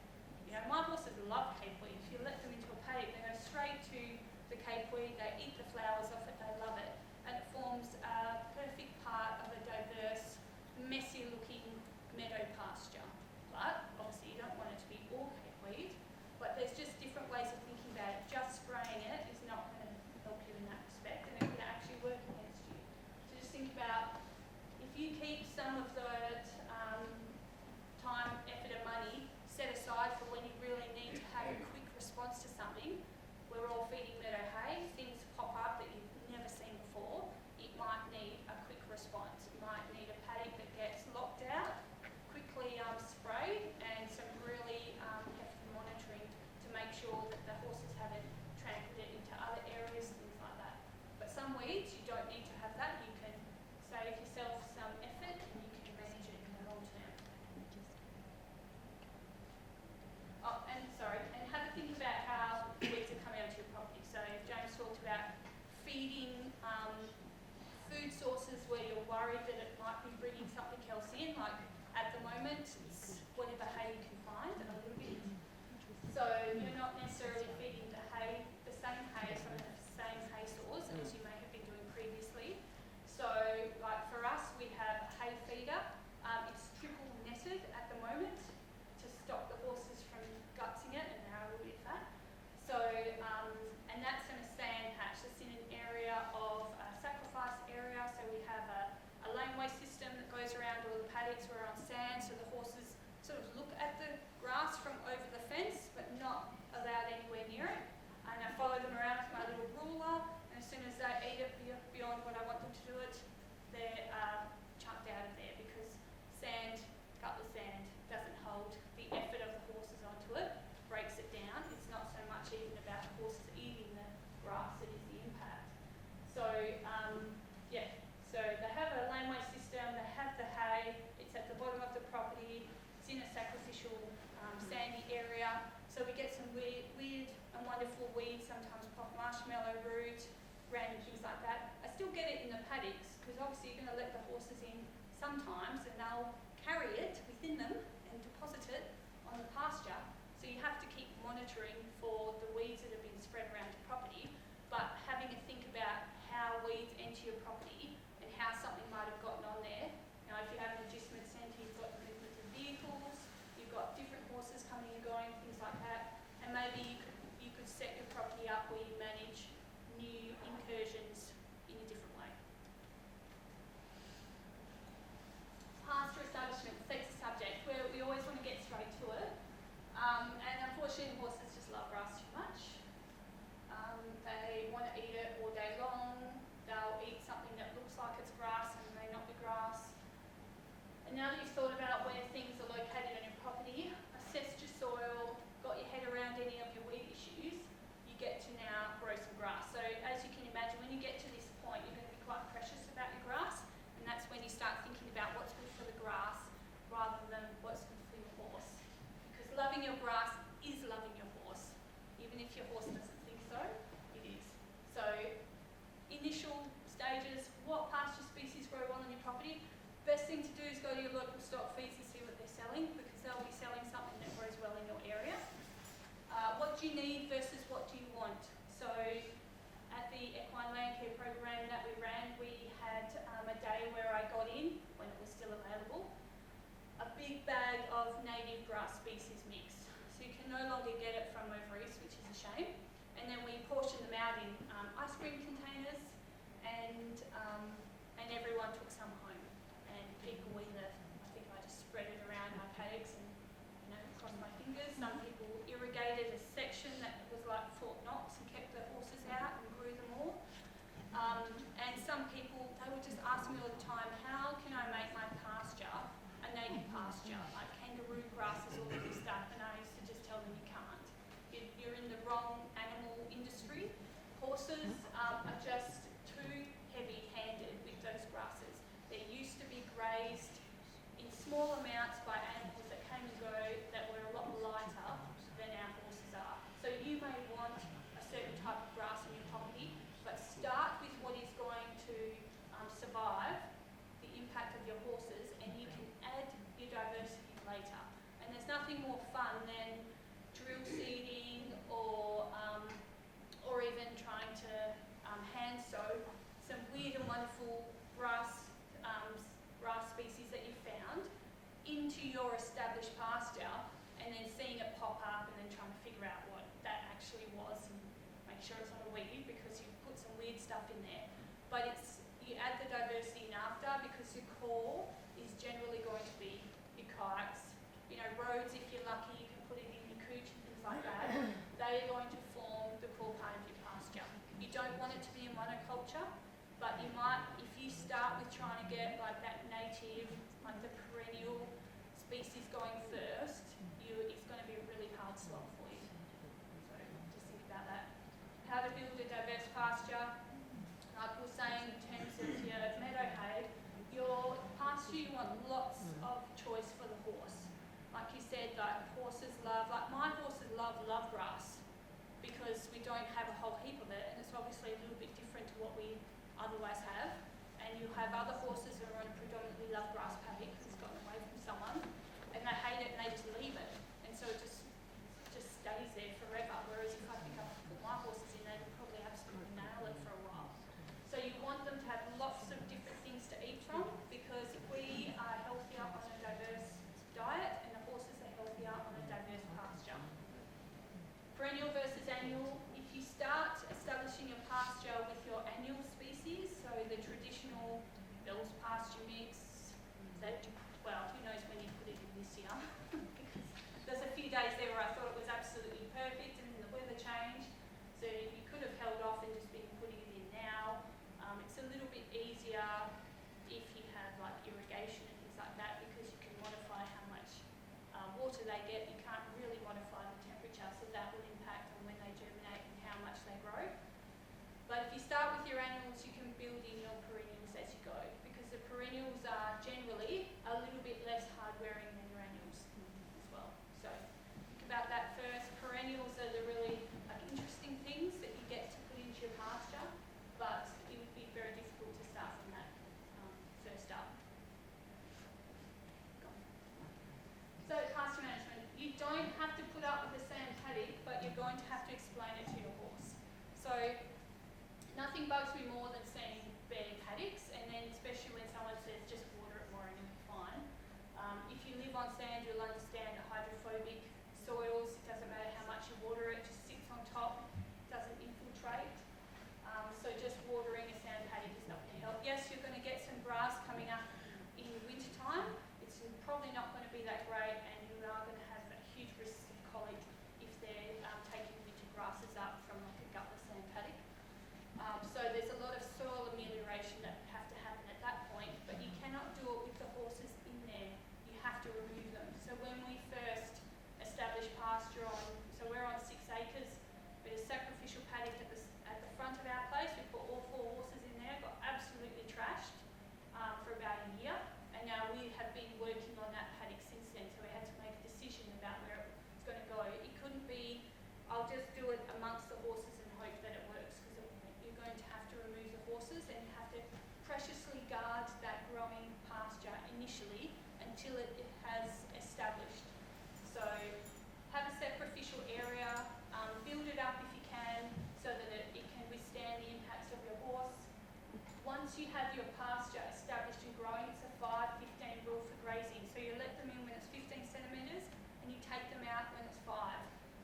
You know, my horses love cape weed. If you let them into a paddock, they go straight to the cape weed, they eat the flowers off it, they love it. And it forms a perfect part of a diverse, messy-looking meadow pasture. But obviously you don't want it to be all cape weed, but there's just different ways of thinking about it. Just spraying it is not going to help you in that respect, and it can actually work against you. So just think about, if you keep some of that time, effort and money set aside for when you really need to have a quick response to something. We're all feeding meadow hay, things pop up that you've never seen before. It might need a quick response. It might need a paddock that gets locked out, quickly sprayed, and some really hefty monitoring to make sure that the horses haven't trampled it into other areas, things like that. But some weeds, you don't need to have that. You can save yourself some effort and you can manage it in the long term. Oh, and sorry, and have a think about how weeds are coming onto your property. So James talked about feeding food sources where you're worried that it might be bringing something else in, like at the moment it's whatever hay you can find, and a little bit. So you're not necessarily feeding the hay, the same hay from the same hay source as you may have been doing previously. So like for us, we have a hay feeder. It's triple netted at the moment to stop the horses from gutsing it, and they're a little bit fat. So, and that's in a sand patch. It's in an area of a sacrifice area. So we have a laneway system that goes around all the paddocks. We're on sand, so the horses sort of look at the grass from over the fence, but not allowed anywhere near it. And I follow them around with my little ruler, and as soon as they eat it beyond what I want them to do it, they're chucked out of there, because sand, gutless sand, doesn't hold the effort of the horses onto it, breaks it down. It's not so much even about the horses eating the grass, it is the impact. So, so they have a laneway system, they have the hay, it's at the bottom of the property, it's in a sacrificial sandy area, so we get some weird and wonderful weeds, sometimes pop marshmallow root, random things like that. I still get it in the paddocks, because obviously you're going to let the horses in sometimes, and they'll carry it within them and deposit it on the pasture. So you have to keep monitoring for the weeds that have been spread around your property, but having a think about how weeds enter your property and how something might have gotten on there. Now, if you have an adjustment centre, you've got movement of vehicles, you've got different horses coming and going, things like that, and maybe you could set your property up where you manage new incursions in a different way. Pasture establishment, sexy subject, where we always want to get straight to it. And unfortunately, horses just love grass too much. They want to eat it all day long. They'll eat something that looks like it's grass and may not be grass. And now that you've thought about where things are located on your property, assessed your soil, got your head around any of your loving your grass is loving your horse. Even if your horse doesn't think so, it is. So, initial stages, what pasture species grow well on your property? Best thing to do is go to your local stock feeds and see what they're selling, because they'll be selling something that grows well in your area. What do you need versus what do you want? So, at the equine land care program that we ran, we had a day where I got in, when it was still available, a big bag of native grass species mix. So you can no longer get it from over east, which is a shame. And then we portioned them out in ice cream containers, and everyone took some home. And people either, I think I just spread it around our paddocks and, crossed my fingers. Some people irrigated a section that was like Fort Knox and kept the horses out and grew them all. And some people, they would just ask me all the time, how can I make my pasture a native pasture, like kangaroo grasses, all of this stuff, and I used to just tell them you can't. You're in the wrong animal industry. Horses are just too heavy-handed with those grasses. They used to be grazed in small amounts by animals that came and go that were a lot lighter than our horses are. So you may want a certain type of grass on your property, but start with what is going to survive the impact of your horses, and you can add your diversity later. And there's nothing more fun than drill seeding or even trying to hand sow some weird and wonderful grass species that you found into your established pasture, and then seeing it pop up and then trying to figure out what that actually was and make sure it's not a weed, because you put some weird stuff in there. But you add the diversity in after, because your core is generally going to be your kayaks. Roads, if you're lucky, you can put it in your cooch and things like that. They are going to form the core part of your pasture. You don't want it to be a monoculture, but you might, if you start with trying to get like that native, like the perennial species going first, it's going to be a really hard slog for you. So just think about that. How to build a diverse pasture. Like we were saying, in terms of your meadow hay, your pasture, you want lots of choice for the horse. Like you said, like horses love, like my horses love grass, because we don't have a whole heap of it, and it's obviously a little bit different to what we otherwise have. And you have other horses who are on a predominantly love grass paddock that's gotten away from someone, and they hate it and they just leave it, and so it just stays there forever. Whereas if I pick up and put my horses in, they would probably absolutely nail it for a while. So you want them to have lots of different things to eat from, because we are healthier on a diverse diet, and the horses are healthier on a diverse pasture. Perennial versus annual. If you start establishing your pasture with your annual species, so the traditional Bell's pasture mix, that, well, who knows when you put it in this year, because there's a few days there where I thought it was absolutely perfect, and then the weather changed, so you could have held off and just been putting it in now. It's a little bit easier if you have like irrigation and things like that, because you can modify how much water they get. You can't really modify the temperature, so that will impact on when they germinate and how much they grow. But if you start with your annuals, you can build in your perennials as you go, because the perennials are generally a little bit less hard-wearing than your annuals as well. So think about that first. Perennials are the really interesting things that you get to put into your pasture, but it would be very difficult to start from that first up. So pasture management. You don't have to put up with the sand paddock, but you're going to have to explain it to your horse. So nothing bugs me more than seeing bare paddocks, and then especially when someone says just water it more and you'll be fine. If you live on sand, you'll understand the hydrophobic soils. It doesn't matter how much you water it, just sits on top, doesn't infiltrate. So just watering a sand paddock is not going to help. Yes, you're going to get some grass coming up in winter time. It's probably not going to be that great, and you are going to have a huge risk of colic if they're taking winter grasses up from like a gutless sand paddock. So there's a lot of soil amelioration that have to happen at that point, but you cannot do it with the horses in there. You have to remove them. So when we first established pasture on, so we're on 6 acres, we had a sacrificial paddock at the front of our place. We put all 4 horses in there, got absolutely trashed for about a year, and now we have been working on that paddock since then, so we had to make a decision about where it's going initially until it has established. So have a sacrificial area, build it up if you can so that it can withstand the impacts of your horse. Once you have your pasture established and growing, it's a 5-15 rule for grazing. So you let them in when it's 15 centimetres and you take them out when it's 5.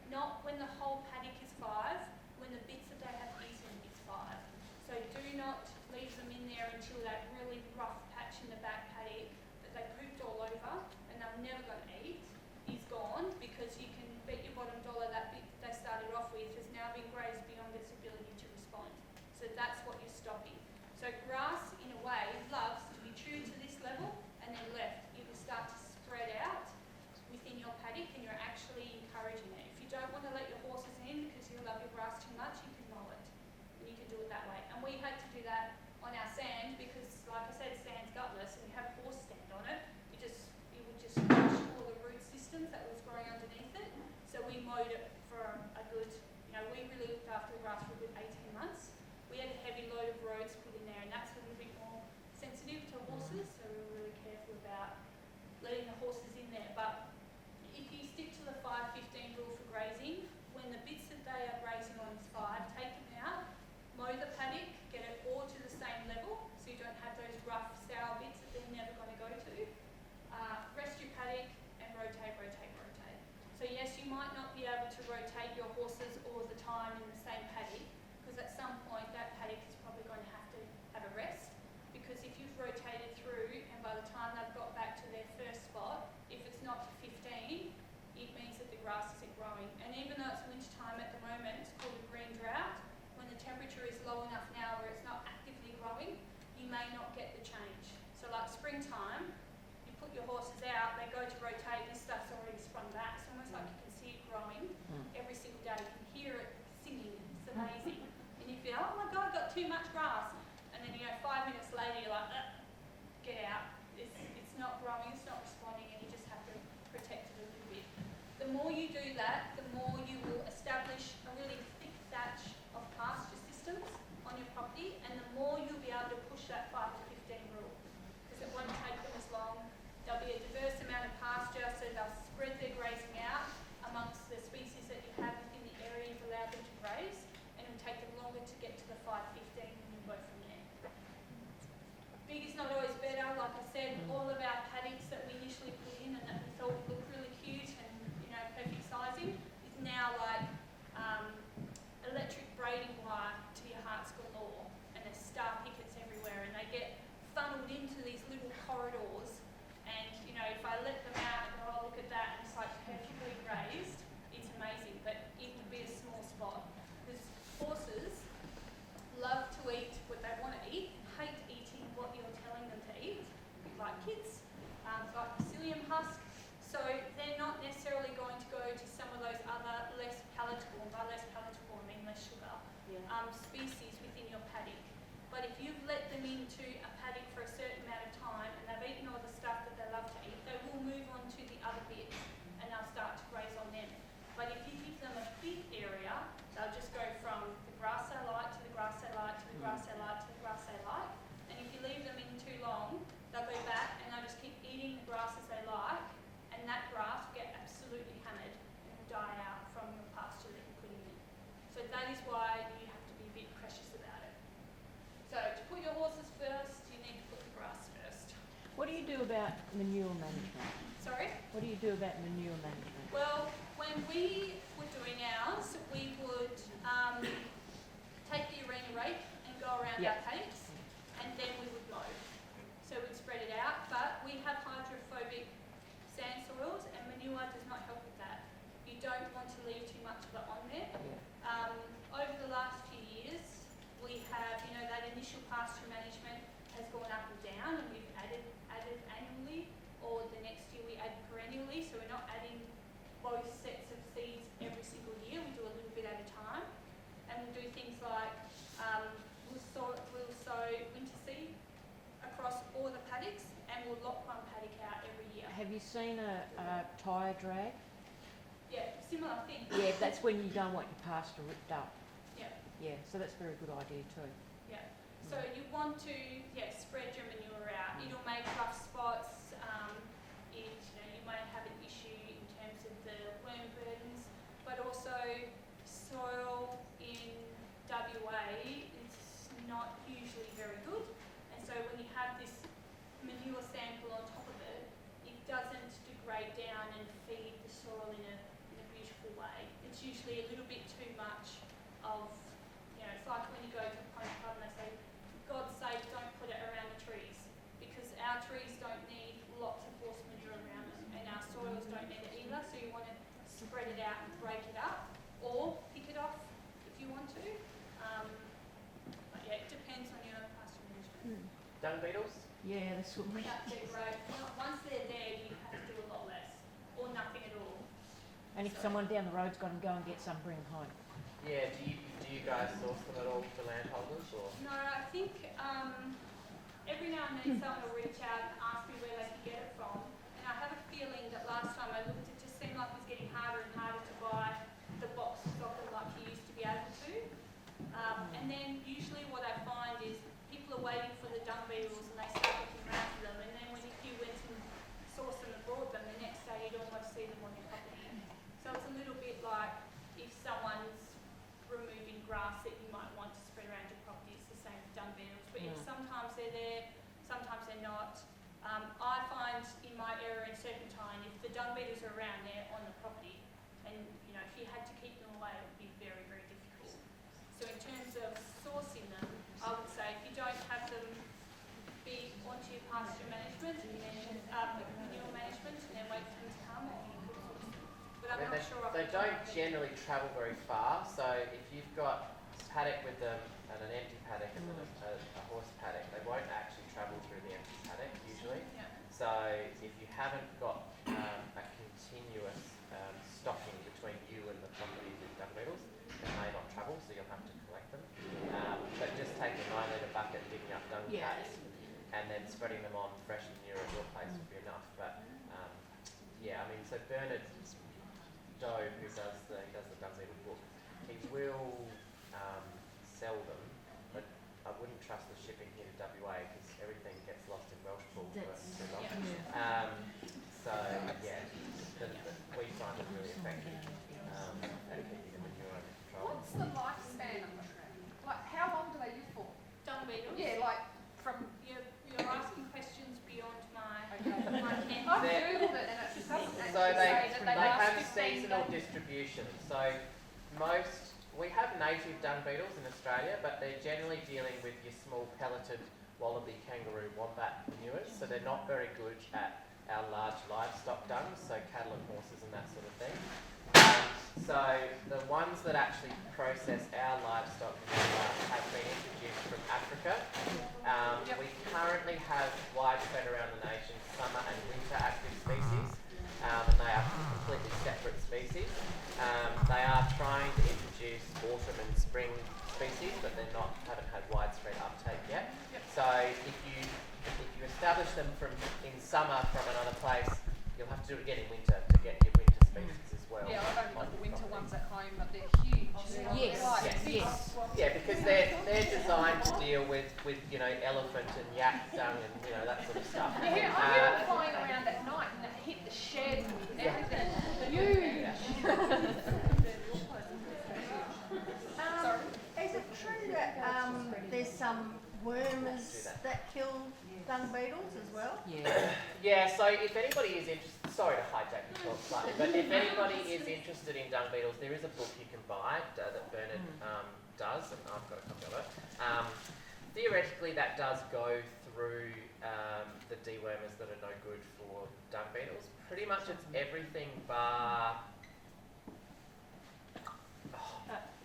Not when the whole paddock is 5, when the bits that they have eaten is 5. So do not leave them in there until that really rough patch in the back paddock that they pooped all over and they're never going to eat is gone, because you can bet your bottom dollar that bit that they started off with has now been grazed beyond its ability to respond. So that's what you're stopping. So grass, in a way, loves to be true to this level and then left. It will start to spread out within your paddock and you're actually encouraging it. If you don't want to let your horses in because you love your grass too much, you can mow it. And you can do it that way. And we had to do that on our sand because, like I said, sand's gutless and you have a horse stand on it. It would just crush all the root systems that was growing underneath it. So we mowed it for a good, we really looked after the grass for a good 18 months. We had a heavy load of roads put in there, and that's a little bit more sensitive to horses, so we were really careful about letting the horses in there. But if you stick to the 5-15 rule for grazing, when the bits that they are grazing on is 5, take them out, mow the paddock, get it all to the same level, so you don't have those rough, sour bits that they're never going to go to. Rest your paddock and rotate. So yes, you might not be able to rotate your horses all the time in the same paddock, because at some point that paddock is probably going to have a rest, because if you've rotated through and by the time they've got back to their first spot, if it's not 15, it means that the grass isn't growing. And even though it's winter time at the moment, it's called a green drought, when the temperature is low enough now where it's not actively growing, you may not get the change. So like springtime, you put your horses out, they go to rotate, this stuff's already sprung back. It's almost like you can see it growing every single day. You can hear it singing. It's amazing. And you feel, oh my God, I've got too much grass. And then 5 minutes later, you're like, get out. It's not growing, it's not responding, and you just have to protect it a little bit. The more you do that, the more you will establish a really thick thatch of pasture systems on your property, and the more you'll be able to push that 5-15 rule, because it won't take them as long. There'll be a diverse amount of pasture, so they'll spread their grazing out amongst the species that you have within the area you've allowed them to graze, and it'll take them longer to get to the 5-15 and you'll go from there. Big is not always better. Like I said, all of our paddocks that we initially put in and that we thought would look really cute and perfect sizing is now like electric braiding wire to your heart's galore, and there's star pickets everywhere, and they get funneled into these little corridors. And if I let them out and go, oh look at that, and it's like perfectly grazed, it's amazing. But it would be a small spot, because horses love to eat what they want to eat, hate eating what you're telling them to eat, like kids, like psyllium husk. So they're not necessarily going to go to some of those other less palatable, and by less palatable I mean less sugar, species within your paddock. But if you've let them into a paddock for a certain amount of time and they've eaten all the stuff that they love to eat, they will move on to the other bits and they'll start to graze on them. But if you give them a big area, they'll just go from the grass they like to the grass they like to the grass they like to the grass they like. And if you leave them in too long, they'll go back and they'll just keep eating the grasses they like, and that grass will get absolutely hammered and will die out from your pasture that you're putting in. So that is why you have to be a bit precious about it. So to put your horses first, you need to put the grass first. What do you do about manure management? Sorry? What do you do about manure management? Well, when we were doing ours, we would take the arena rake and go around our paddocks, and then we would mow. So we'd spread it out, but we have hydrophobic sand soils, and manure does not help with that. You don't want to leave too much of it on there. Over the last few years, we have, that initial pasture management has gone up and down, and we've added annually, or the next year we add perennially, so we're not adding both sets of seeds every single year. We do a little bit at a time, and we'll do things like we'll sow winter seed across all the paddocks, and we'll lock one paddock out every year. Have you seen a tyre drag? Yeah, similar thing. Yeah, that's when you don't want your pasture ripped up. Yeah. Yeah, so that's a very good idea too. Yeah. So you want to, spread your manure out. It'll make rough spots, spread it out and break it up, or pick it off if you want to. But yeah, it depends on your pasture management. Dung beetles? Yeah, that's what we. Yeah, they're great. Once they're there, you have to do a lot less, or nothing at all. And if someone down the road's got to go and get some, bring 'em home. Yeah, do you guys source them at all for landholders or? No, I think every now and then someone will reach out and ask me where they can get it from. And I have a feeling that last time I looked, it just seemed like it was getting harder and harder to buy the box stock like you used to be able to. And then usually what I find is people are waiting for the dung beetles and they start looking around for them. And then when if you went and sourced them and brought them, the next day you'd almost see them on your property. So it's a little bit like if someone's removing grass that you might want to spread around your property, it's the same with dung beetles. But if sometimes they're there, sometimes they're not. I find in my area in Serpentine, if the dung beetles are around there on the property, and you know if you had to keep them away, it would be very, very difficult. So in terms of sourcing them, I would say if you don't have them, be onto your pasture management and then manure management, and then wait for them to come, and you could source them. But I'm not sure. They don't generally travel very far. So if you've got a paddock with them and an empty paddock and then a horse paddock, they won't actually travel through the empty paddock usually. Yeah. So if you haven't got a continuous stocking between you and the property with dung beetles, they may not travel, so you'll have to collect them. But just take a 9-litre bucket, digging up dung cats, and then spreading them on fresh manure at your place would be enough. But yeah, I mean, so Bernard Doe, who does the dung beetle book, he will sell them, but I wouldn't trust the shipping here to WA because everything gets lost in Welsh pool for too long. So yeah, we find it really effective at keeping the manure under control. What's the lifespan of them? Like, how long do they live for? Dung beetles. Yeah, like from. You're asking questions beyond my Okay. my ken. I've googled it and it doesn't actually So say that they they last have 15 seasonal days. distribution. So we have native dung beetles in Australia, but they're generally dealing with your small pelleted wallaby, kangaroo, wombat manures. So they're not very good at our large livestock dungs, so cattle and horses and that sort of thing. So the ones that actually process our livestock manure have been introduced from Africa. We currently have widespread around the nation summer and winter active species, and they are completely separate species. They are trying to introduce autumn and spring species, but they haven't had widespread uptake yet. So if you establish them in summer from another place, you'll have to do it again in winter to get your winter species as well. Yeah, I've only got the winter ones at home, but they're huge. Yes, They're like yes, big. yes. Yeah, because they're designed to deal with you know elephant and yak dung and you know that sort of stuff. I hear them flying around at night and they hit the shed and everything. Huge. Sorry. Is it true that there's some worms that kill dung beetles as well? Yeah. Yeah, so if anybody is interested, sorry to hijack the talk slightly, but if anybody is interested in dung beetles, there is a book you can buy that Bernard does, and I've got a copy of it. Theoretically, that does go through the dewormers that are no good for dung beetles. Pretty much it's everything bar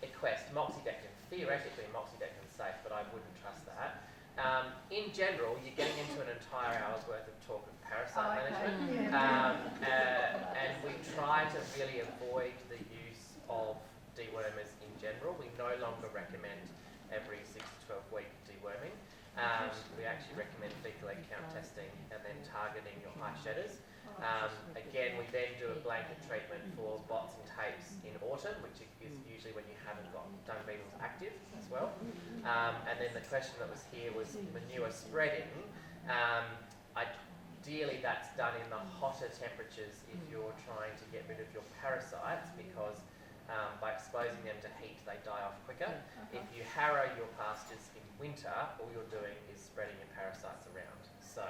Equest, moxidectin. Theoretically, moxidectin's safe, but I wouldn't trust that. In general, you're getting into an entire hour's worth of talk of parasite management, and we try to really avoid the use of dewormers in general. We no longer recommend every 6 to 12 week deworming. We actually recommend fecal egg count testing and then targeting your high shedders. Again, we then do a blanket treatment for bots and tapes in autumn, which is usually when you haven't got dung beetles active as well. And then the question that was here was manure spreading. Ideally, that's done in the hotter temperatures if you're trying to get rid of your parasites, because by exposing them to heat, they die off quicker. If you harrow your pastures in winter, all you're doing is spreading your parasites around. So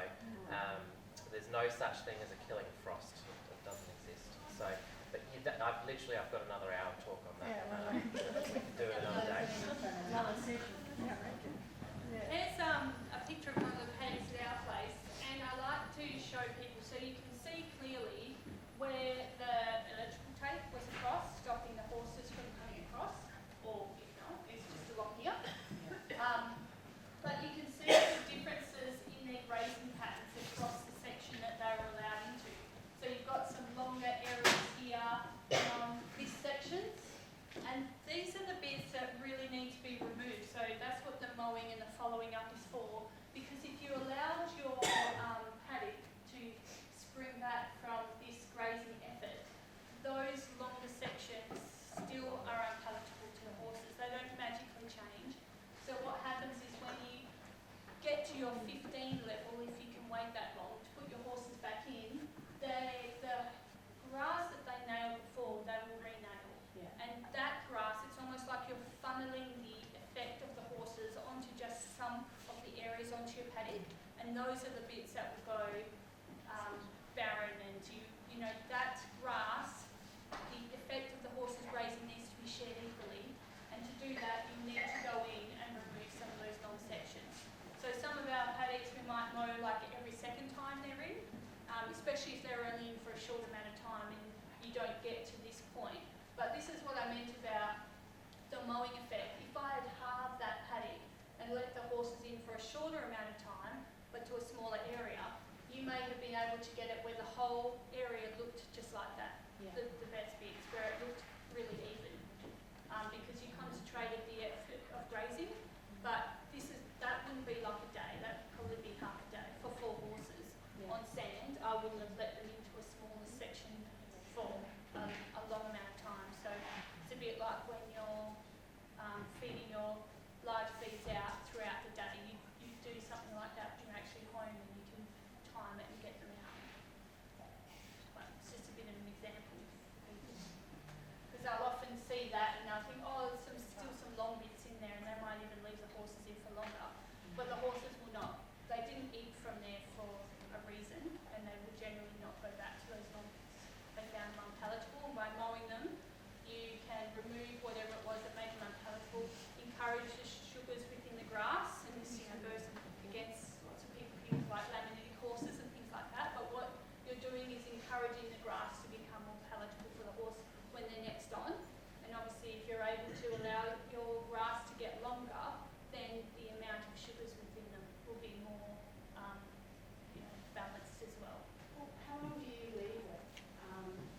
there's no such thing as a killing frost. It doesn't exist. So, but I've got another hour to talk on that. We can do it another day. There's a picture of one of the paddocks at our place, and I like to show people so you can see clearly where the electrical tape was applied your 15 level, if you can wait that long, to put your horses back in, the grass that they nailed before, they will re-nail. Yeah. And that grass, it's almost like you're funneling the effect of the horses onto just some of the areas onto your paddock, and those are the bits that will go barren, and you know, that grass, the effect of the horses grazing needs to be shared equally, and to do that you need to go in and remove some of those long sections. So some of our paddocks we might mow like every second time they're in, especially if they're only in for a short amount of time and you don't get to this point. But this is what I meant about the mowing effect. If I had halved that paddock and let the horses in for a shorter amount of time, but to a smaller area, you may have been able to get it where the whole area looked just like that, Yeah. the best bits, where it looked really even, because you concentrated the effort of grazing. But that wouldn't be like a day, that would probably be half a day for 4 horses. Yeah. On sand, I wouldn't have let them into a smaller section for a long amount of time. So it's a bit like when you're feeding your large feeds out throughout the day. You do something like that, but you're actually home and you can time it and get them out. But it's just a bit of an example. Because I'll often see that and they'll think, oh, there's still some long bits in there, and they might even leave the horses in for longer. But the horses will not. They didn't eat from there for a reason, and they will generally not go back to those long bits. They found them unpalatable. By mowing them, you can remove whatever it was that made them unpalatable, encourage the sugars within the grass, and this goes against lots of people, things like laminitic horses and things like that. But what you're doing is encouraging the grass to become more palatable for the horse when they're next on. And obviously, if you're able to allow your grass to get longer, then the amount of sugars within them will be more balanced as well. Well, how long do you leave it,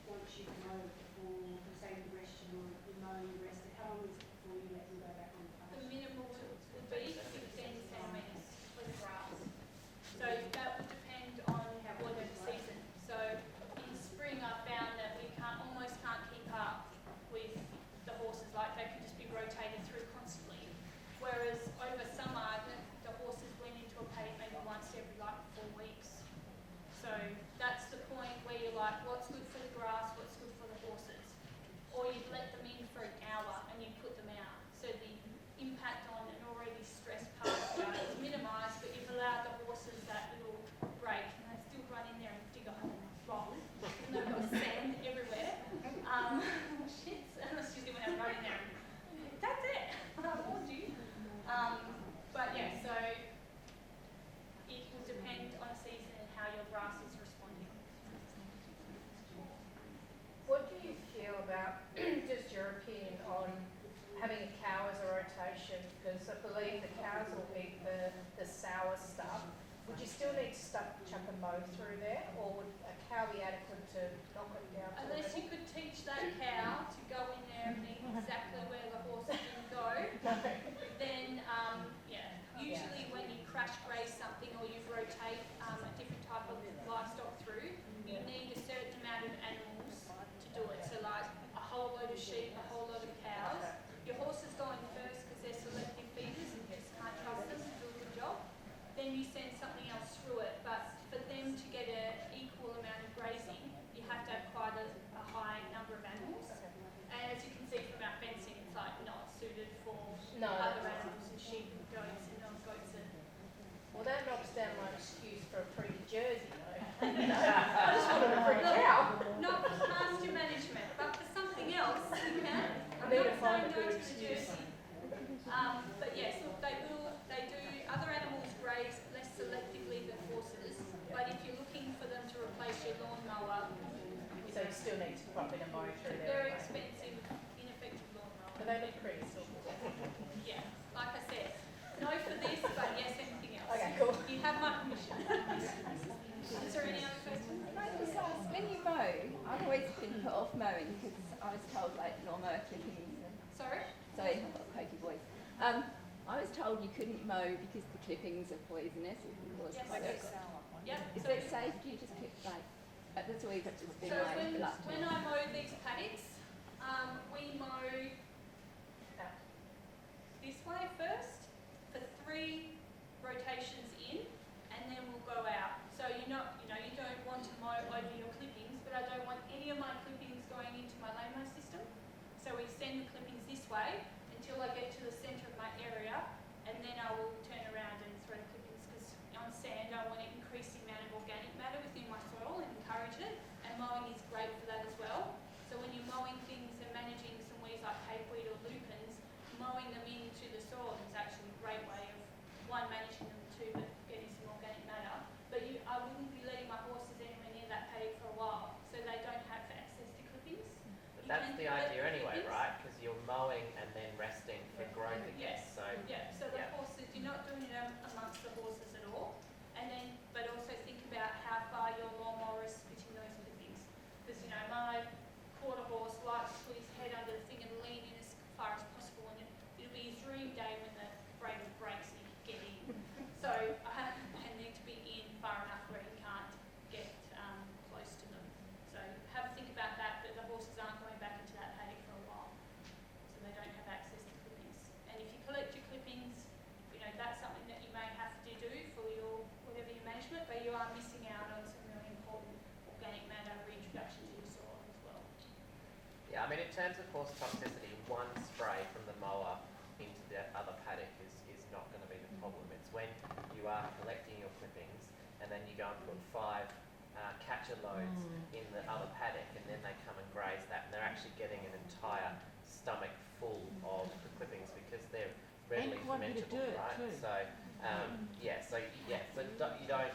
once you've mowed before, say you rest or you mow and you rest it, how long is it before you let them go back on the The pasture? minimal would be 15 centimetres for the grass. So that would depend on whatever season. So in spring I found that we almost can't keep up with the horses, like they could just be rotated through constantly. Whereas over summer the horses went into a paddock maybe once every 4 weeks. So that's the point where you're like, what's good for the grass, what's good for the horses? Or you'd let them in for an hour and you put them out. So the impact on an already stressed pasture is minimised, but you've allowed the horses that little break, and they still run in there and dig a hole and roll, and they've got sand everywhere. Shit, that's usually when I'm running there. That's it, I warned you. But yeah, so it will depend on the season and how your grass is responding. What do you feel about, just your opinion on having a cow as a rotation? Because I believe the cows will eat the sour stuff. Would you still need to chuck a mow through there, or would a cow be adequate to knock it down to Unless a you could teach that cow to go in there and eat exactly where the horses didn't go, then usually when you crash graze something or you rotate a different type of livestock through, you need a certain amount of animals to do it. So like a whole load of sheep, a whole load of cows. Your horses go in first because they're selective feeders and you just can't trust them to do a good job. Then you send something else through it, but for them to get an equal amount of grazing, you have to have quite a high number of animals. And as you can see from our fencing, it's like not suited for other animals and sheep and goats and non-goats. Well, that knocks down my excuse for a pretty jersey, though. I just wanted a free cow. Not for pasture management, but for something else, you can. I'm need to not find saying a no good to the jersey. But yes, look, they do, other animals graze less selectively than horses, but if you're looking for them to replace your lawnmower, So you still need to pop in a mow through there. very anyway. expensive, ineffective lawnmower. But they look pretty still. Yeah, like I said, no for this, but yes, anything else. Okay, cool. You have my permission. Is there any other questions? Can I just ask, when you mow, I've always been put off mowing because I was told like lawnmower clippings and Sorry? sorry, I've got a croaky voice. I was told you couldn't mow because the clippings are poisonous. It can cause Yes. products. Yep. Is So it safe? Do you just pick like? That's always just been So my when reluctance. I mow these paddocks, we mow this way first for 3 rotations in, mowing and then resting for growth again. Yes. So Yeah, so the Yeah. horses, you're not doing it amongst the horses at all. And then, but also think about how far your lawnmower is fitting those clippings. Because, you know, my quarter horse likes to put his head under the thing and lean in as far as possible. And it'll be his dream day when the brake breaks and he can get in. So I need to be in far enough where he can't get close to them. So have a think about that, but the horses aren't going back into that paddock for a while. So they don't have access to clippings. And if you collect your clippings, you know, that's something that you may have to do for your, whatever your management, but you are missing out on some really important organic matter reintroduction to your soil as well. yeah, I mean, in terms of horse toxicity, one spray from the mower into the other paddock is not going to be the problem. It's when you are collecting your clippings and then you go and put 5 catcher loads in the other paddock, and then they come and graze that, and they're actually getting an entire stomach full of the clippings because they're readily quite a bit of fermentable, dirt right? too. So you don't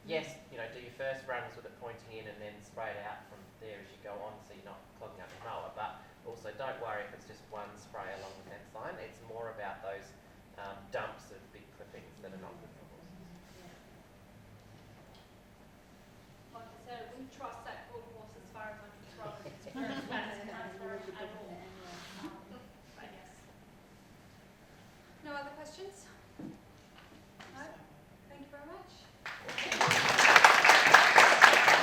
yes, you know, do your first runs with it pointing in and then spray it out from there as you go on, so you're not clogging up your mower. But also, don't worry if it's just one spray along the fence line. It's more about those dumps of big clippings that are not good for horses. Like I said, I wouldn't trust that quarter horse as far as I can throw it. It's very flat and can't throw it at all. But yes. No other questions?